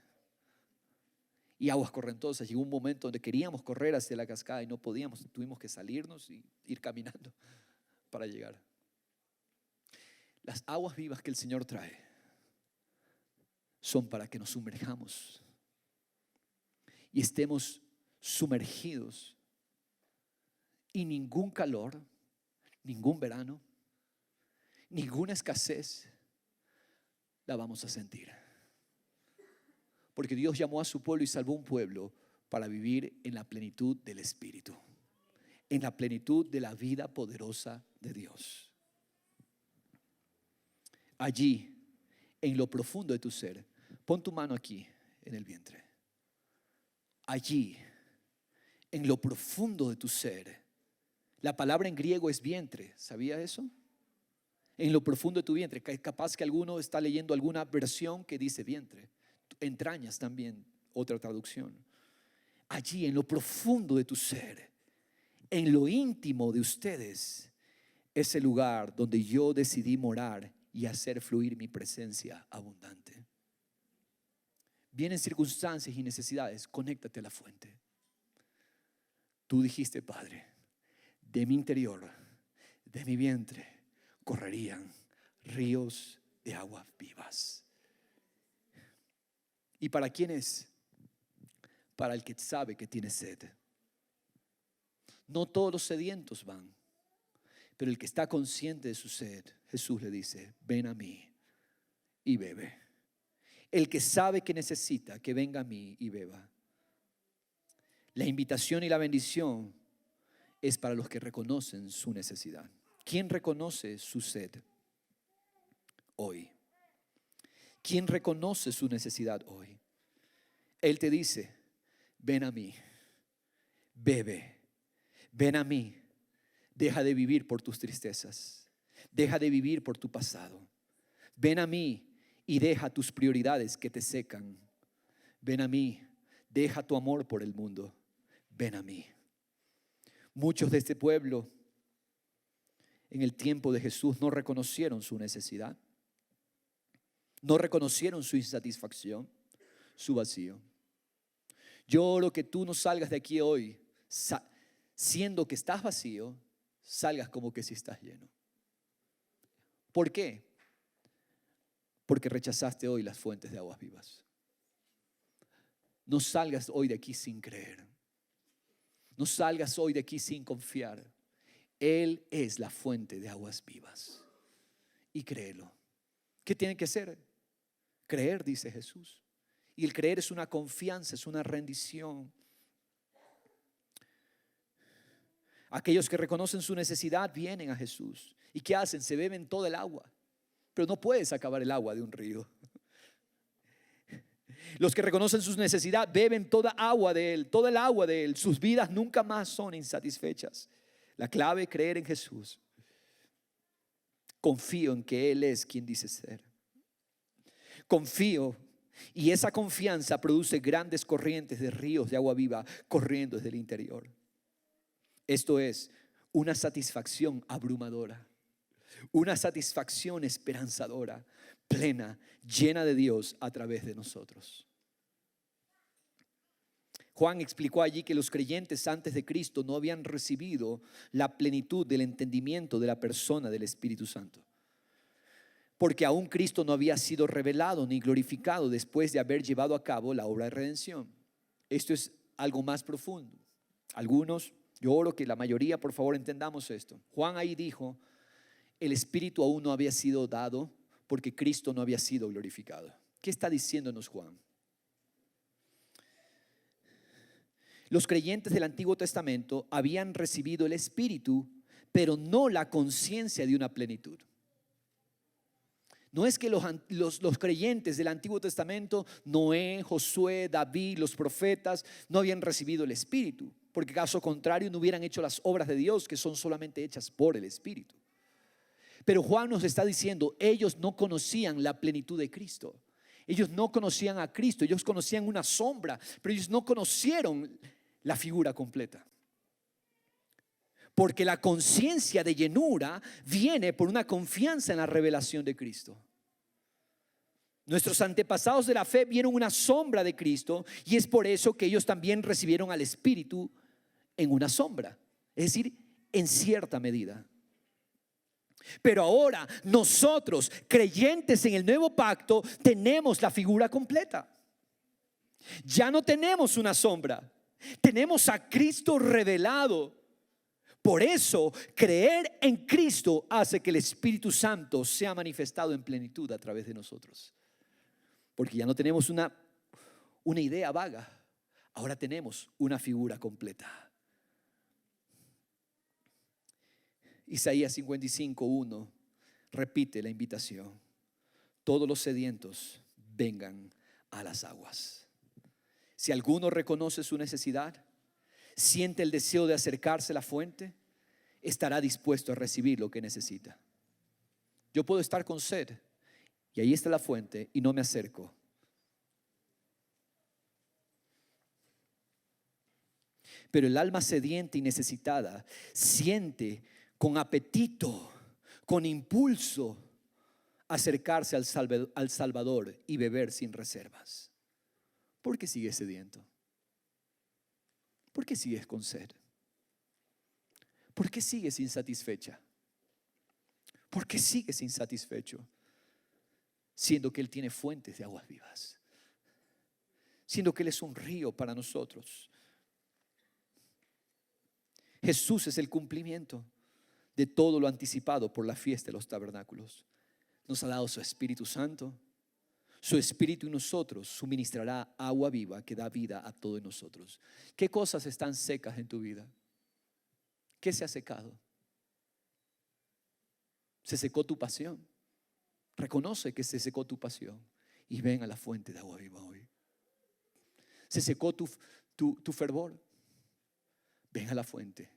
Y aguas correntosas. Llegó un momento donde queríamos correr hacia la cascada y no podíamos. Tuvimos que salirnos y ir caminando para llegar. Las aguas vivas que el Señor trae son para que nos sumerjamos y estemos sumergidos, y ningún calor, ningún verano, ninguna escasez la vamos a sentir. Porque Dios llamó a su pueblo y salvó un pueblo para vivir en la plenitud del Espíritu, en la plenitud de la vida poderosa de Dios. Allí, en lo profundo de tu ser, pon tu mano aquí en el vientre. Allí, en lo profundo de tu ser, la palabra en griego es vientre. ¿Sabía eso? En lo profundo de tu vientre. Capaz que alguno está leyendo alguna versión que dice vientre. Entrañas también, otra traducción. Allí en lo profundo de tu ser, En lo íntimo de ustedes es el lugar donde yo decidí morar y hacer fluir mi presencia abundante. Vienen circunstancias y necesidades, conéctate a la fuente. Tú dijiste, Padre, de mi interior, de mi vientre, correrían ríos de aguas vivas. ¿Y para quién es? Para el que sabe que tiene sed. No todos los sedientos van, pero el que está consciente de su sed, Jesús le dice, ven a mí y bebe. El que sabe que necesita, que venga a mí y beba. La invitación y la bendición es para los que reconocen su necesidad. ¿Quién reconoce su sed hoy? ¿Quién reconoce su necesidad hoy? Él te dice, ven a mí, bebe, ven a mí, deja de vivir por tus tristezas, deja de vivir por tu pasado, ven a mí y deja tus prioridades que te secan, ven a mí, deja tu amor por el mundo, ven a mí. Muchos de este pueblo en el tiempo de Jesús no reconocieron su necesidad, no reconocieron su insatisfacción, su vacío. Yo oro que tú no salgas de aquí hoy siendo que estás vacío, salgas como que si estás lleno. ¿Por qué? Porque rechazaste hoy las fuentes de aguas vivas. No salgas hoy de aquí sin creer. No salgas hoy de aquí sin confiar. Él es la fuente de aguas vivas. Y créelo. ¿Qué tiene que hacer? Creer, dice Jesús. Y el creer es una confianza, es una rendición. Aquellos que reconocen su necesidad vienen a Jesús. ¿Y qué hacen? Se beben toda el agua. Pero no puedes acabar el agua de un río. Los que reconocen su necesidad beben toda agua de Él, toda el agua de Él. Sus vidas nunca más son insatisfechas. La clave es creer en Jesús. Confío en que Él es quien dice ser. Confío, y esa confianza produce grandes corrientes de ríos de agua viva corriendo desde el interior. Esto es una satisfacción abrumadora, una satisfacción esperanzadora, plena, llena de Dios a través de nosotros. Juan explicó allí que los creyentes antes de Cristo no habían recibido la plenitud del entendimiento de la persona del Espíritu Santo, porque aún Cristo no había sido revelado ni glorificado después de haber llevado a cabo la obra de redención. Esto es algo más profundo. Algunos, yo oro que la mayoría, por favor, entendamos esto. Juan ahí dijo, el Espíritu aún no había sido dado porque Cristo no había sido glorificado. ¿Qué está diciéndonos Juan? Los creyentes del Antiguo Testamento habían recibido el Espíritu, pero no la conciencia de una plenitud. No es que los creyentes del Antiguo Testamento, Noé, Josué, David, los profetas, no habían recibido el Espíritu, porque caso contrario no hubieran hecho las obras de Dios que son solamente hechas por el Espíritu. Pero Juan nos está diciendo, ellos no conocían la plenitud de Cristo. Ellos no conocían a Cristo, ellos conocían una sombra, pero ellos no conocieron la figura completa. Porque la conciencia de llenura viene por una confianza en la revelación de Cristo. Nuestros antepasados de la fe vieron una sombra de Cristo y es por eso que ellos también recibieron al Espíritu en una sombra, es decir, en cierta medida. Pero ahora nosotros, creyentes en el nuevo pacto, tenemos la figura completa. Ya no tenemos una sombra, tenemos a Cristo revelado. Por eso, creer en Cristo hace que el Espíritu Santo sea manifestado en plenitud a través de nosotros. Porque ya no tenemos una idea vaga, ahora tenemos una figura completa. Isaías 55:1 repite la invitación. Todos los sedientos vengan a las aguas. Si alguno reconoce su necesidad, siente el deseo de acercarse a la fuente, estará dispuesto a recibir lo que necesita. Yo puedo estar con sed y ahí está la fuente y no me acerco. Pero el alma sedienta y necesitada siente con apetito, con impulso, acercarse al Salvador y beber sin reservas. ¿Por qué sigues sediento? ¿Por qué sigues con sed? ¿Por qué sigues insatisfecha? ¿Por qué sigues insatisfecho? Siendo que Él tiene fuentes de aguas vivas, siendo que Él es un río para nosotros. Jesús es el cumplimiento de todo lo anticipado por la fiesta de los tabernáculos. Nos ha dado su Espíritu Santo. Su Espíritu en nosotros suministrará agua viva que da vida a todos nosotros. ¿Qué cosas están secas en tu vida? ¿Qué se ha secado? ¿Se secó tu pasión? Reconoce que se secó tu pasión y ven a la fuente de agua viva hoy. ¿Se secó tu fervor? Ven a la fuente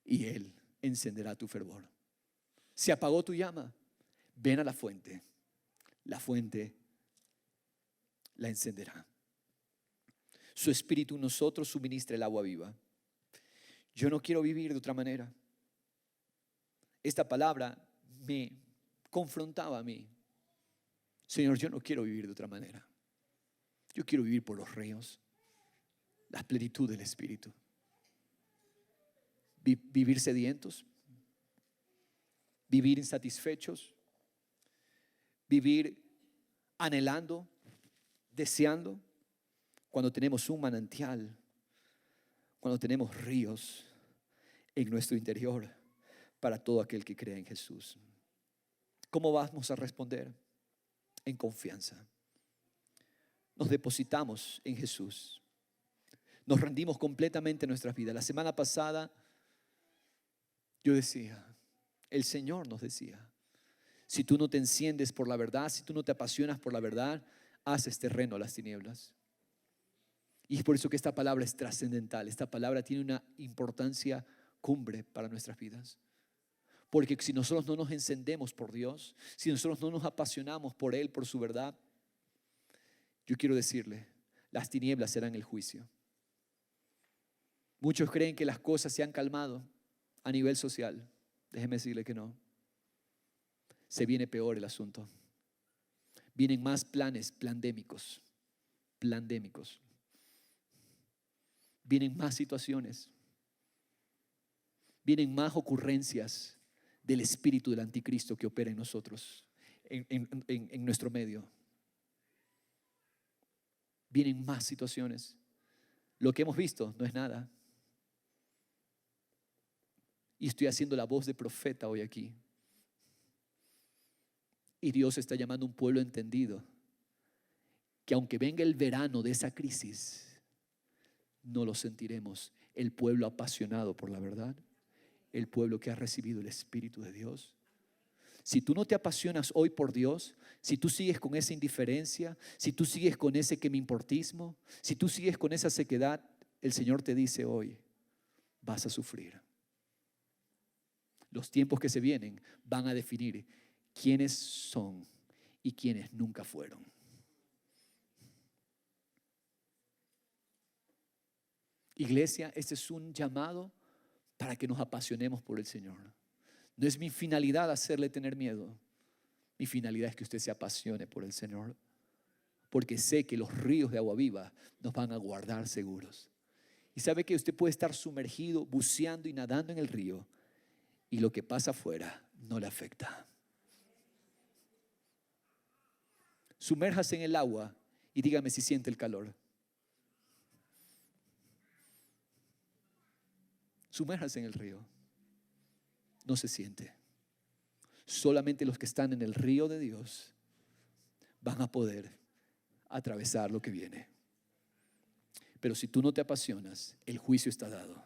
y Él encenderá tu fervor. ¿Se apagó tu llama? Ven a la fuente. La fuente la encenderá. Su Espíritu en nosotros suministra el agua viva. Yo no quiero vivir de otra manera. Esta palabra me confrontaba a mí. Señor, yo no quiero vivir de otra manera. Yo quiero vivir por los ríos, la plenitud del Espíritu. Vivir sedientos, vivir insatisfechos, vivir anhelando, deseando, cuando tenemos un manantial, cuando tenemos ríos en nuestro interior para todo aquel que cree en Jesús. ¿Cómo vamos a responder? En confianza. Nos depositamos en Jesús. Nos rendimos completamente en nuestras vidas. La semana pasada yo decía, el Señor nos decía, si tú no te enciendes por la verdad, si tú no te apasionas por la verdad, haces terreno a las tinieblas. Y es por eso que esta palabra es trascendental. Esta palabra tiene una importancia cumbre para nuestras vidas. Porque si nosotros no nos encendemos por Dios, si nosotros no nos apasionamos por Él, por su verdad, yo quiero decirle, las tinieblas serán el juicio. Muchos creen que las cosas se han calmado a nivel social. Déjeme decirle que no. Se viene peor el asunto. Vienen más planes plandémicos. Vienen más situaciones. Vienen más ocurrencias del espíritu del anticristo que opera en nosotros, en nuestro medio. Vienen más situaciones. Lo que hemos visto no es nada. Y estoy haciendo la voz de profeta hoy aquí. Y Dios está llamando a un pueblo entendido, que aunque venga el verano de esa crisis, no lo sentiremos. El pueblo apasionado por la verdad, el pueblo que ha recibido el Espíritu de Dios. Si tú no te apasionas hoy por Dios, si tú sigues con esa indiferencia, si tú sigues con ese que me importismo, si tú sigues con esa sequedad, el Señor te dice hoy, vas a sufrir. Los tiempos que se vienen van a definir quiénes son y quiénes nunca fueron. Iglesia, este es un llamado para que nos apasionemos por el Señor. No es mi finalidad hacerle tener miedo. Mi finalidad es que usted se apasione por el Señor, porque sé que los ríos de agua viva nos van a guardar seguros. Y sabe que usted puede estar sumergido, buceando y nadando en el río, y lo que pasa afuera no le afecta. Sumérjase en el agua y dígame si siente el calor. Sumérjase en el río. No se siente. Solamente los que están en el río de Dios van a poder atravesar lo que viene. Pero si tú no te apasionas, el juicio está dado.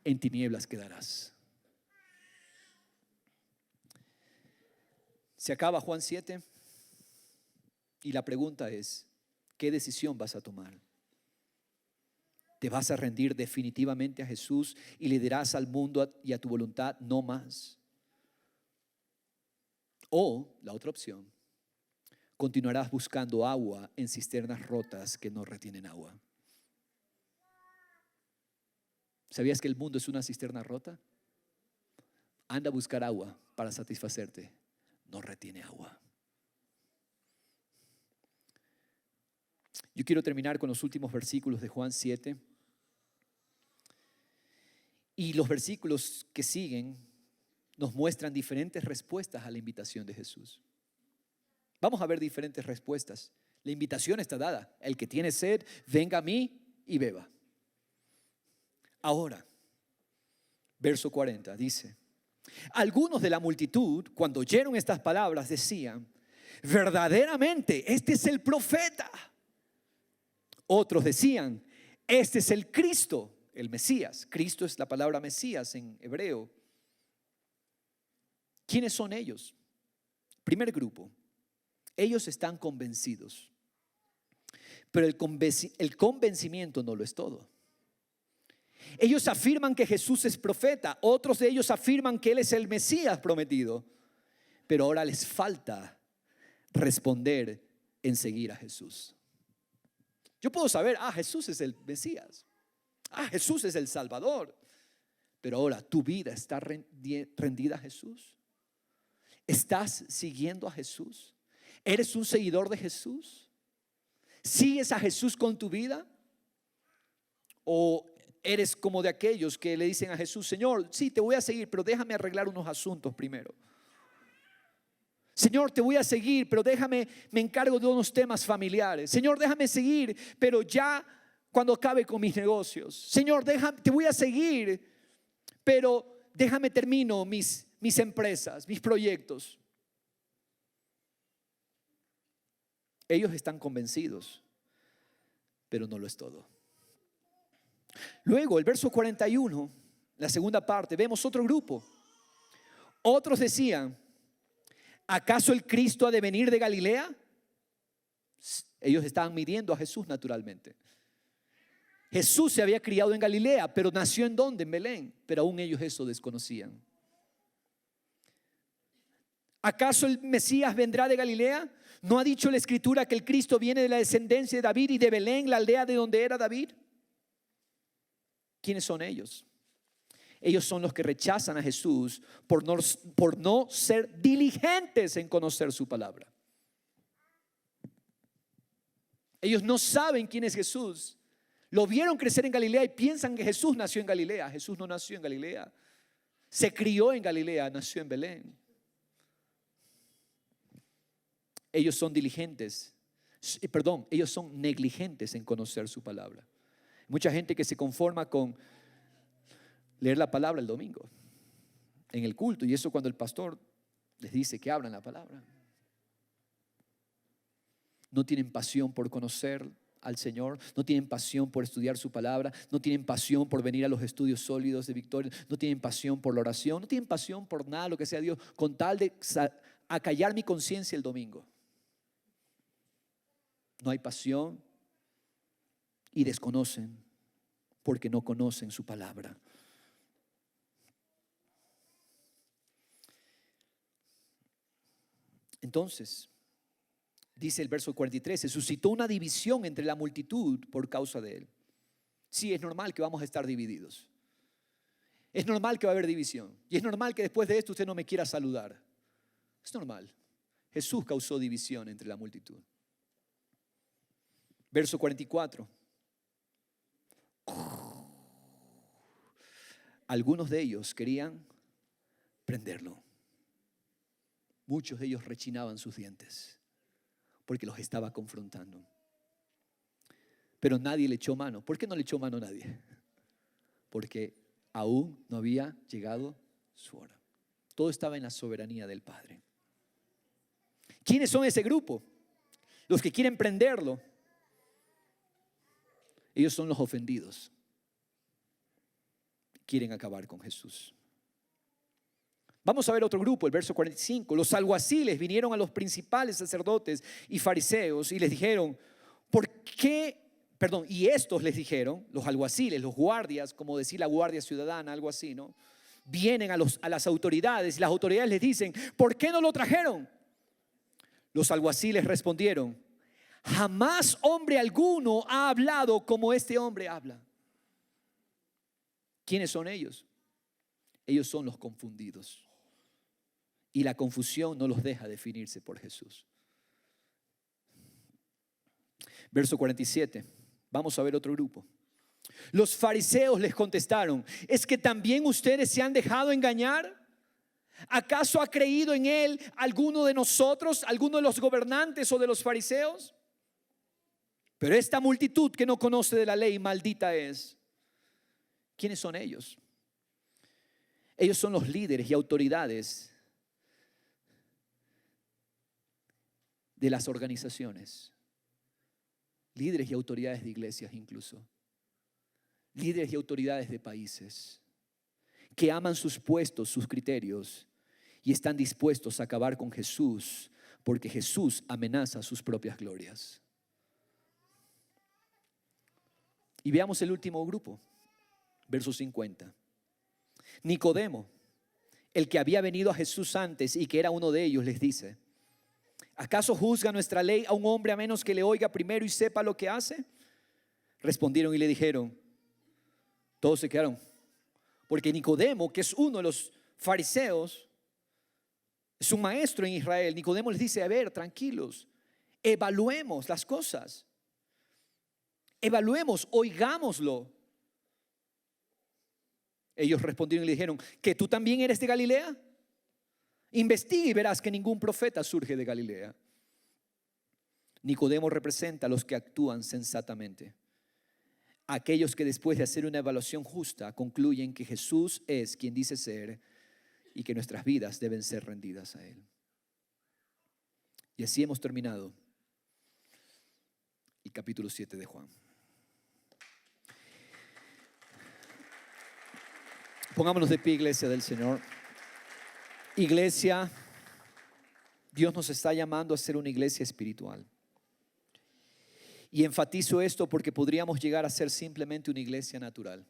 En tinieblas quedarás. Se acaba Juan 7 y la pregunta es, ¿qué decisión vas a tomar? ¿Te vas a rendir definitivamente a Jesús y le dirás al mundo y a tu voluntad no más? O la otra opción, continuarás buscando agua en cisternas rotas que no retienen agua. ¿Sabías que el mundo es una cisterna rota? Anda a buscar agua para satisfacerte. No retiene agua. Yo quiero terminar con los últimos versículos de Juan 7. Y los versículos que siguen nos muestran diferentes respuestas a la invitación de Jesús. Vamos a ver diferentes respuestas. La invitación está dada. El que tiene sed, venga a mí y beba. Ahora, verso 40 dice: algunos de la multitud, cuando oyeron estas palabras, decían: verdaderamente, este es el profeta. Otros decían: este es el Cristo, el Mesías. Cristo es la palabra Mesías en hebreo. ¿Quiénes son ellos? Primer grupo. Ellos están convencidos, pero el convencimiento no lo es todo. Ellos afirman que Jesús es profeta. Otros de ellos afirman que Él es el Mesías prometido. Pero ahora les falta responder en seguir a Jesús. Yo puedo saber, Jesús es el Mesías. Jesús es el Salvador. Pero ahora, ¿tu vida está rendida a Jesús? ¿Estás siguiendo a Jesús? ¿Eres un seguidor de Jesús? ¿Sigues a Jesús con tu vida? ¿O eres como de aquellos que le dicen a Jesús: Señor, sí, te voy a seguir, pero déjame arreglar unos asuntos primero? Señor, te voy a seguir, pero me encargo de unos temas familiares. Señor, déjame seguir, pero ya cuando acabe con mis negocios. Señor, te voy a seguir, pero déjame termino mis empresas, mis proyectos. Ellos están convencidos, pero no lo es todo. Luego, el verso 41, la segunda parte, vemos otro grupo. Otros decían: ¿acaso el Cristo ha de venir de Galilea? Ellos estaban midiendo a Jesús naturalmente. Jesús se había criado en Galilea, pero nació ¿en dónde? En Belén. Pero aún ellos eso desconocían. ¿Acaso el Mesías vendrá de Galilea? ¿No ha dicho la Escritura que el Cristo viene de la descendencia de David y de Belén, la aldea de donde era David? ¿Quiénes son ellos? Ellos son los que rechazan a Jesús por no ser diligentes en conocer su palabra. Ellos no saben quién es Jesús. Lo vieron crecer en Galilea y piensan que Jesús nació en Galilea. Jesús no nació en Galilea. Se crió en Galilea, nació en Belén. Ellos son ellos son negligentes en conocer su palabra. Mucha gente que se conforma con leer la palabra el domingo en el culto, y eso cuando el pastor les dice que abran la palabra. No tienen pasión por conocer al Señor, no tienen pasión por estudiar su palabra, no tienen pasión por venir a los estudios sólidos de Victoria, no tienen pasión por la oración, no tienen pasión por nada lo que sea Dios, con tal de acallar mi conciencia el domingo. No hay pasión y desconocen porque no conocen su palabra. Entonces, dice el verso 43, se suscitó una división entre la multitud por causa de él. Sí, es normal que vamos a estar divididos. Es normal que va a haber división. Y es normal que después de esto usted no me quiera saludar. Es normal. Jesús causó división entre la multitud. Verso 44. Algunos de ellos querían prenderlo. Muchos de ellos rechinaban sus dientes porque los estaba confrontando. Pero nadie le echó mano. ¿Por qué no le echó mano a nadie? Porque aún no había llegado su hora. Todo estaba en la soberanía del Padre. ¿Quiénes son ese grupo? Los que quieren prenderlo. Ellos son los ofendidos. Quieren acabar con Jesús. Vamos a ver otro grupo, el verso 45. Los alguaciles vinieron a los principales sacerdotes y fariseos y les dijeron: ¿por qué? Y estos les dijeron, los alguaciles, los guardias, como decir la guardia ciudadana, algo así, ¿no? Vienen a las autoridades y las autoridades les dicen: ¿por qué no lo trajeron? Los alguaciles respondieron: jamás hombre alguno ha hablado como este hombre habla. ¿Quiénes son ellos? Ellos son los confundidos. Y la confusión no los deja definirse por Jesús. Verso 47. Vamos a ver otro grupo. Los fariseos les contestaron: ¿es que también ustedes se han dejado engañar? ¿Acaso ha creído en él alguno de nosotros, alguno de los gobernantes o de los fariseos? Pero esta multitud que no conoce de la ley, maldita es. ¿Quiénes son ellos? Ellos son los líderes y autoridades de las organizaciones, líderes y autoridades de iglesias incluso, líderes y autoridades de países que aman sus puestos, sus criterios y están dispuestos a acabar con Jesús porque Jesús amenaza sus propias glorias. Y veamos el último grupo, verso 50. Nicodemo, el que había venido a Jesús antes y que era uno de ellos, les dice: ¿acaso juzga nuestra ley a un hombre a menos que le oiga primero y sepa lo que hace? Respondieron y le dijeron. Todos se quedaron, porque Nicodemo, que es uno de los fariseos, es un maestro en Israel. Nicodemo les dice: a ver, tranquilos, evaluemos las cosas, evaluemos, oigámoslo. Ellos respondieron y le dijeron: ¿que tú también eres de Galilea? Investiga y verás que ningún profeta surge de Galilea. Nicodemo representa a los que actúan sensatamente, aquellos que después de hacer una evaluación justa concluyen que Jesús es quien dice ser y que nuestras vidas deben ser rendidas a Él. Y así hemos terminado el capítulo 7 de Juan. Pongámonos de pie, iglesia del Señor. Iglesia, Dios nos está llamando a ser una iglesia espiritual. Y enfatizo esto porque podríamos llegar a ser simplemente una iglesia natural.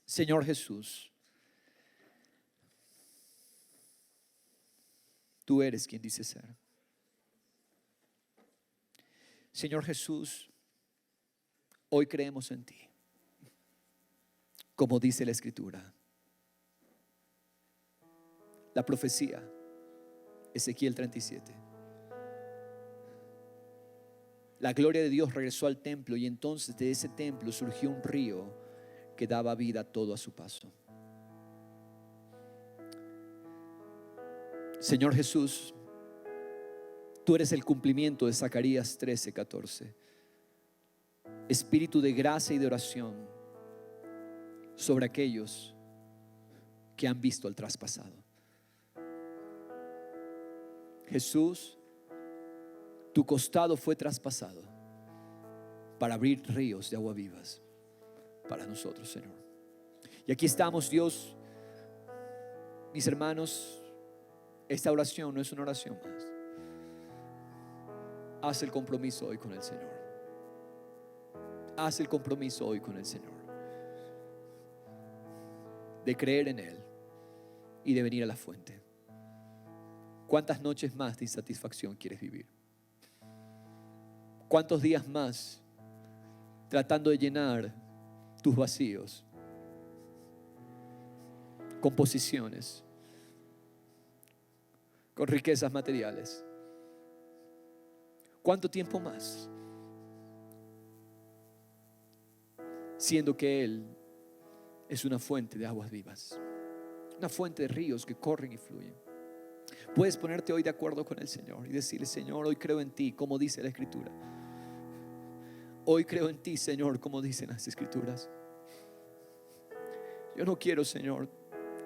Señor Jesús, tú eres quien dice ser. Señor Jesús, hoy creemos en ti, como dice la Escritura. La profecía, Ezequiel 37. La gloria de Dios regresó al templo y entonces de ese templo surgió un río que daba vida todo a su paso. Señor Jesús, tú eres el cumplimiento de Zacarías 13:14. Espíritu de gracia y de oración sobre aquellos que han visto al traspasado. Jesús, tu costado fue traspasado para abrir ríos de agua vivas para nosotros, Señor. Y aquí estamos, Dios. Mis hermanos, esta oración no es una oración más. Haz el compromiso hoy con el Señor. Haz el compromiso hoy con el Señor de creer en Él y de venir a la fuente. ¿Cuántas noches más de insatisfacción quieres vivir? ¿Cuántos días más tratando de llenar tus vacíos con posiciones, con riquezas materiales? ¿Cuánto tiempo más? Siendo que Él es una fuente de aguas vivas, una fuente de ríos que corren y fluyen. Puedes ponerte hoy de acuerdo con el Señor y decirle: Señor, hoy creo en ti, como dice la Escritura. Hoy creo en ti, Señor, como dicen las Escrituras. Yo no quiero, Señor,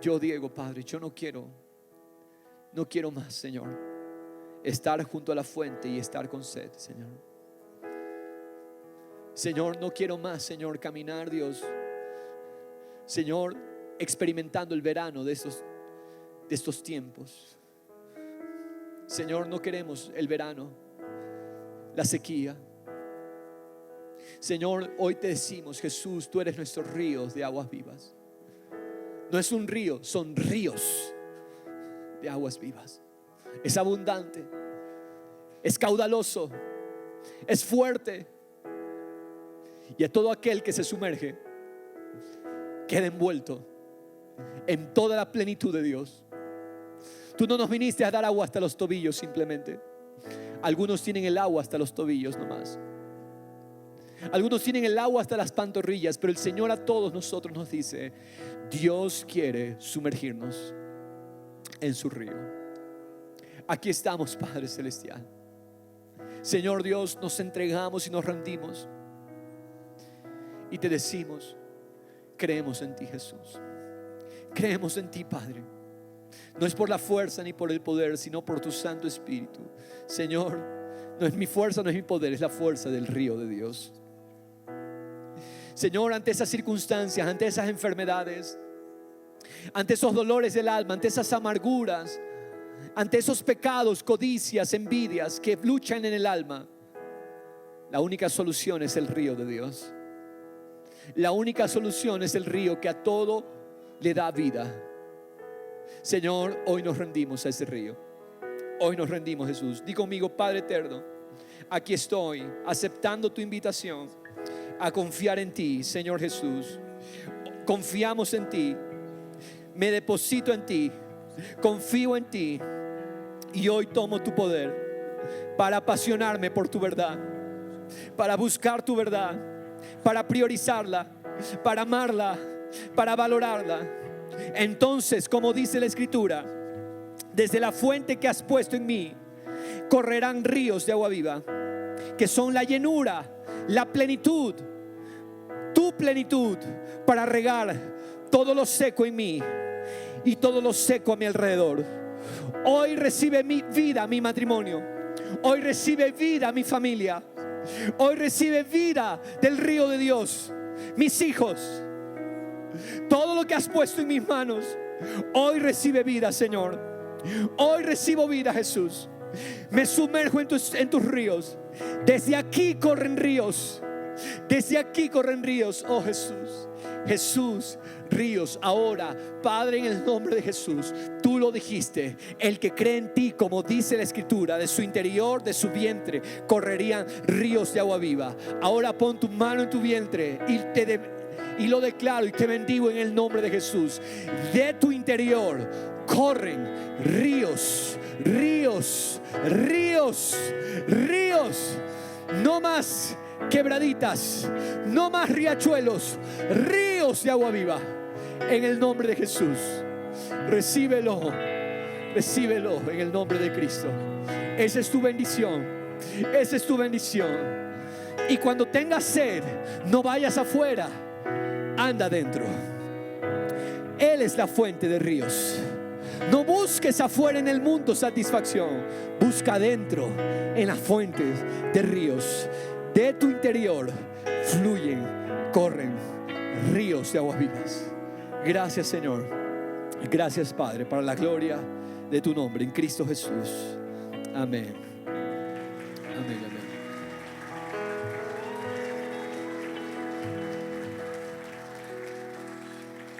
yo Diego, Padre, yo no quiero más, Señor, estar junto a la fuente y estar con sed, Señor. Señor, no quiero más, Señor, caminar, Dios, Señor, experimentando el verano de estos tiempos. Señor, no queremos el verano, la sequía. Señor, hoy te decimos: Jesús, tú eres nuestros ríos de aguas vivas. No es un río, son ríos de aguas vivas. Es abundante, es caudaloso, es fuerte. Y a todo aquel que se sumerge queda envuelto en toda la plenitud de Dios. Tú no nos viniste a dar agua hasta los tobillos simplemente. Algunos tienen el agua hasta los tobillos nomás. Algunos tienen el agua hasta las pantorrillas, pero el Señor a todos nosotros nos dice: Dios quiere sumergirnos en su río. Aquí estamos, Padre Celestial. Señor Dios, nos entregamos y nos rendimos y te decimos: creemos en ti, Jesús. Creemos en ti, Padre. No es por la fuerza ni por el poder, sino por tu Santo Espíritu. Señor, no es mi fuerza, no es mi poder, es la fuerza del río de Dios. Señor, ante esas circunstancias, ante esas enfermedades, ante esos dolores del alma, ante esas amarguras, ante esos pecados, codicias, envidias que luchan en el alma, la única solución es el río de Dios. La única solución es el río que a todo le da vida. Señor, hoy nos rendimos a ese río. Hoy nos rendimos, Jesús. Di conmigo: Padre eterno, aquí estoy aceptando tu invitación a confiar en ti, Señor Jesús. Confiamos en ti, me deposito en ti, confío en ti, y hoy tomo tu poder para apasionarme por tu verdad, para buscar tu verdad, para priorizarla, para amarla, para valorarla. Entonces, como dice la Escritura, desde la fuente que has puesto en mí correrán ríos de agua viva, que son la llenura, la plenitud, tu plenitud, para regar todo lo seco en mí y todo lo seco a mi alrededor. Hoy recibe mi vida mi matrimonio. Hoy recibe vida mi familia. Hoy recibe vida del río de Dios mis hijos. Todo lo que has puesto en mis manos hoy recibe vida, Señor. Hoy recibo vida, Jesús. Me sumerjo en tus ríos. Desde aquí corren ríos. Desde aquí corren ríos, oh Jesús. Jesús, ríos ahora, Padre, en el nombre de Jesús. Tú lo dijiste: el que cree en ti, como dice la Escritura, de su interior, de su vientre correrían ríos de agua viva. Ahora pon tu mano en tu vientre y lo declaro y te bendigo en el nombre de Jesús. De tu interior corren ríos, ríos, ríos, ríos. No más quebraditas, no más riachuelos, ríos de agua viva. En el nombre de Jesús, recíbelo, recíbelo en el nombre de Cristo. Esa es tu bendición, esa es tu bendición. Y cuando tengas sed, no vayas afuera, anda adentro. Él es la fuente de ríos. No busques afuera en el mundo satisfacción, busca adentro en las fuentes de ríos. De tu interior fluyen, corren ríos de aguas vivas. Gracias, Señor. Gracias, Padre, para la gloria de tu nombre en Cristo Jesús. Amén. Amén, amén.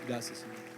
Gracias, Señor.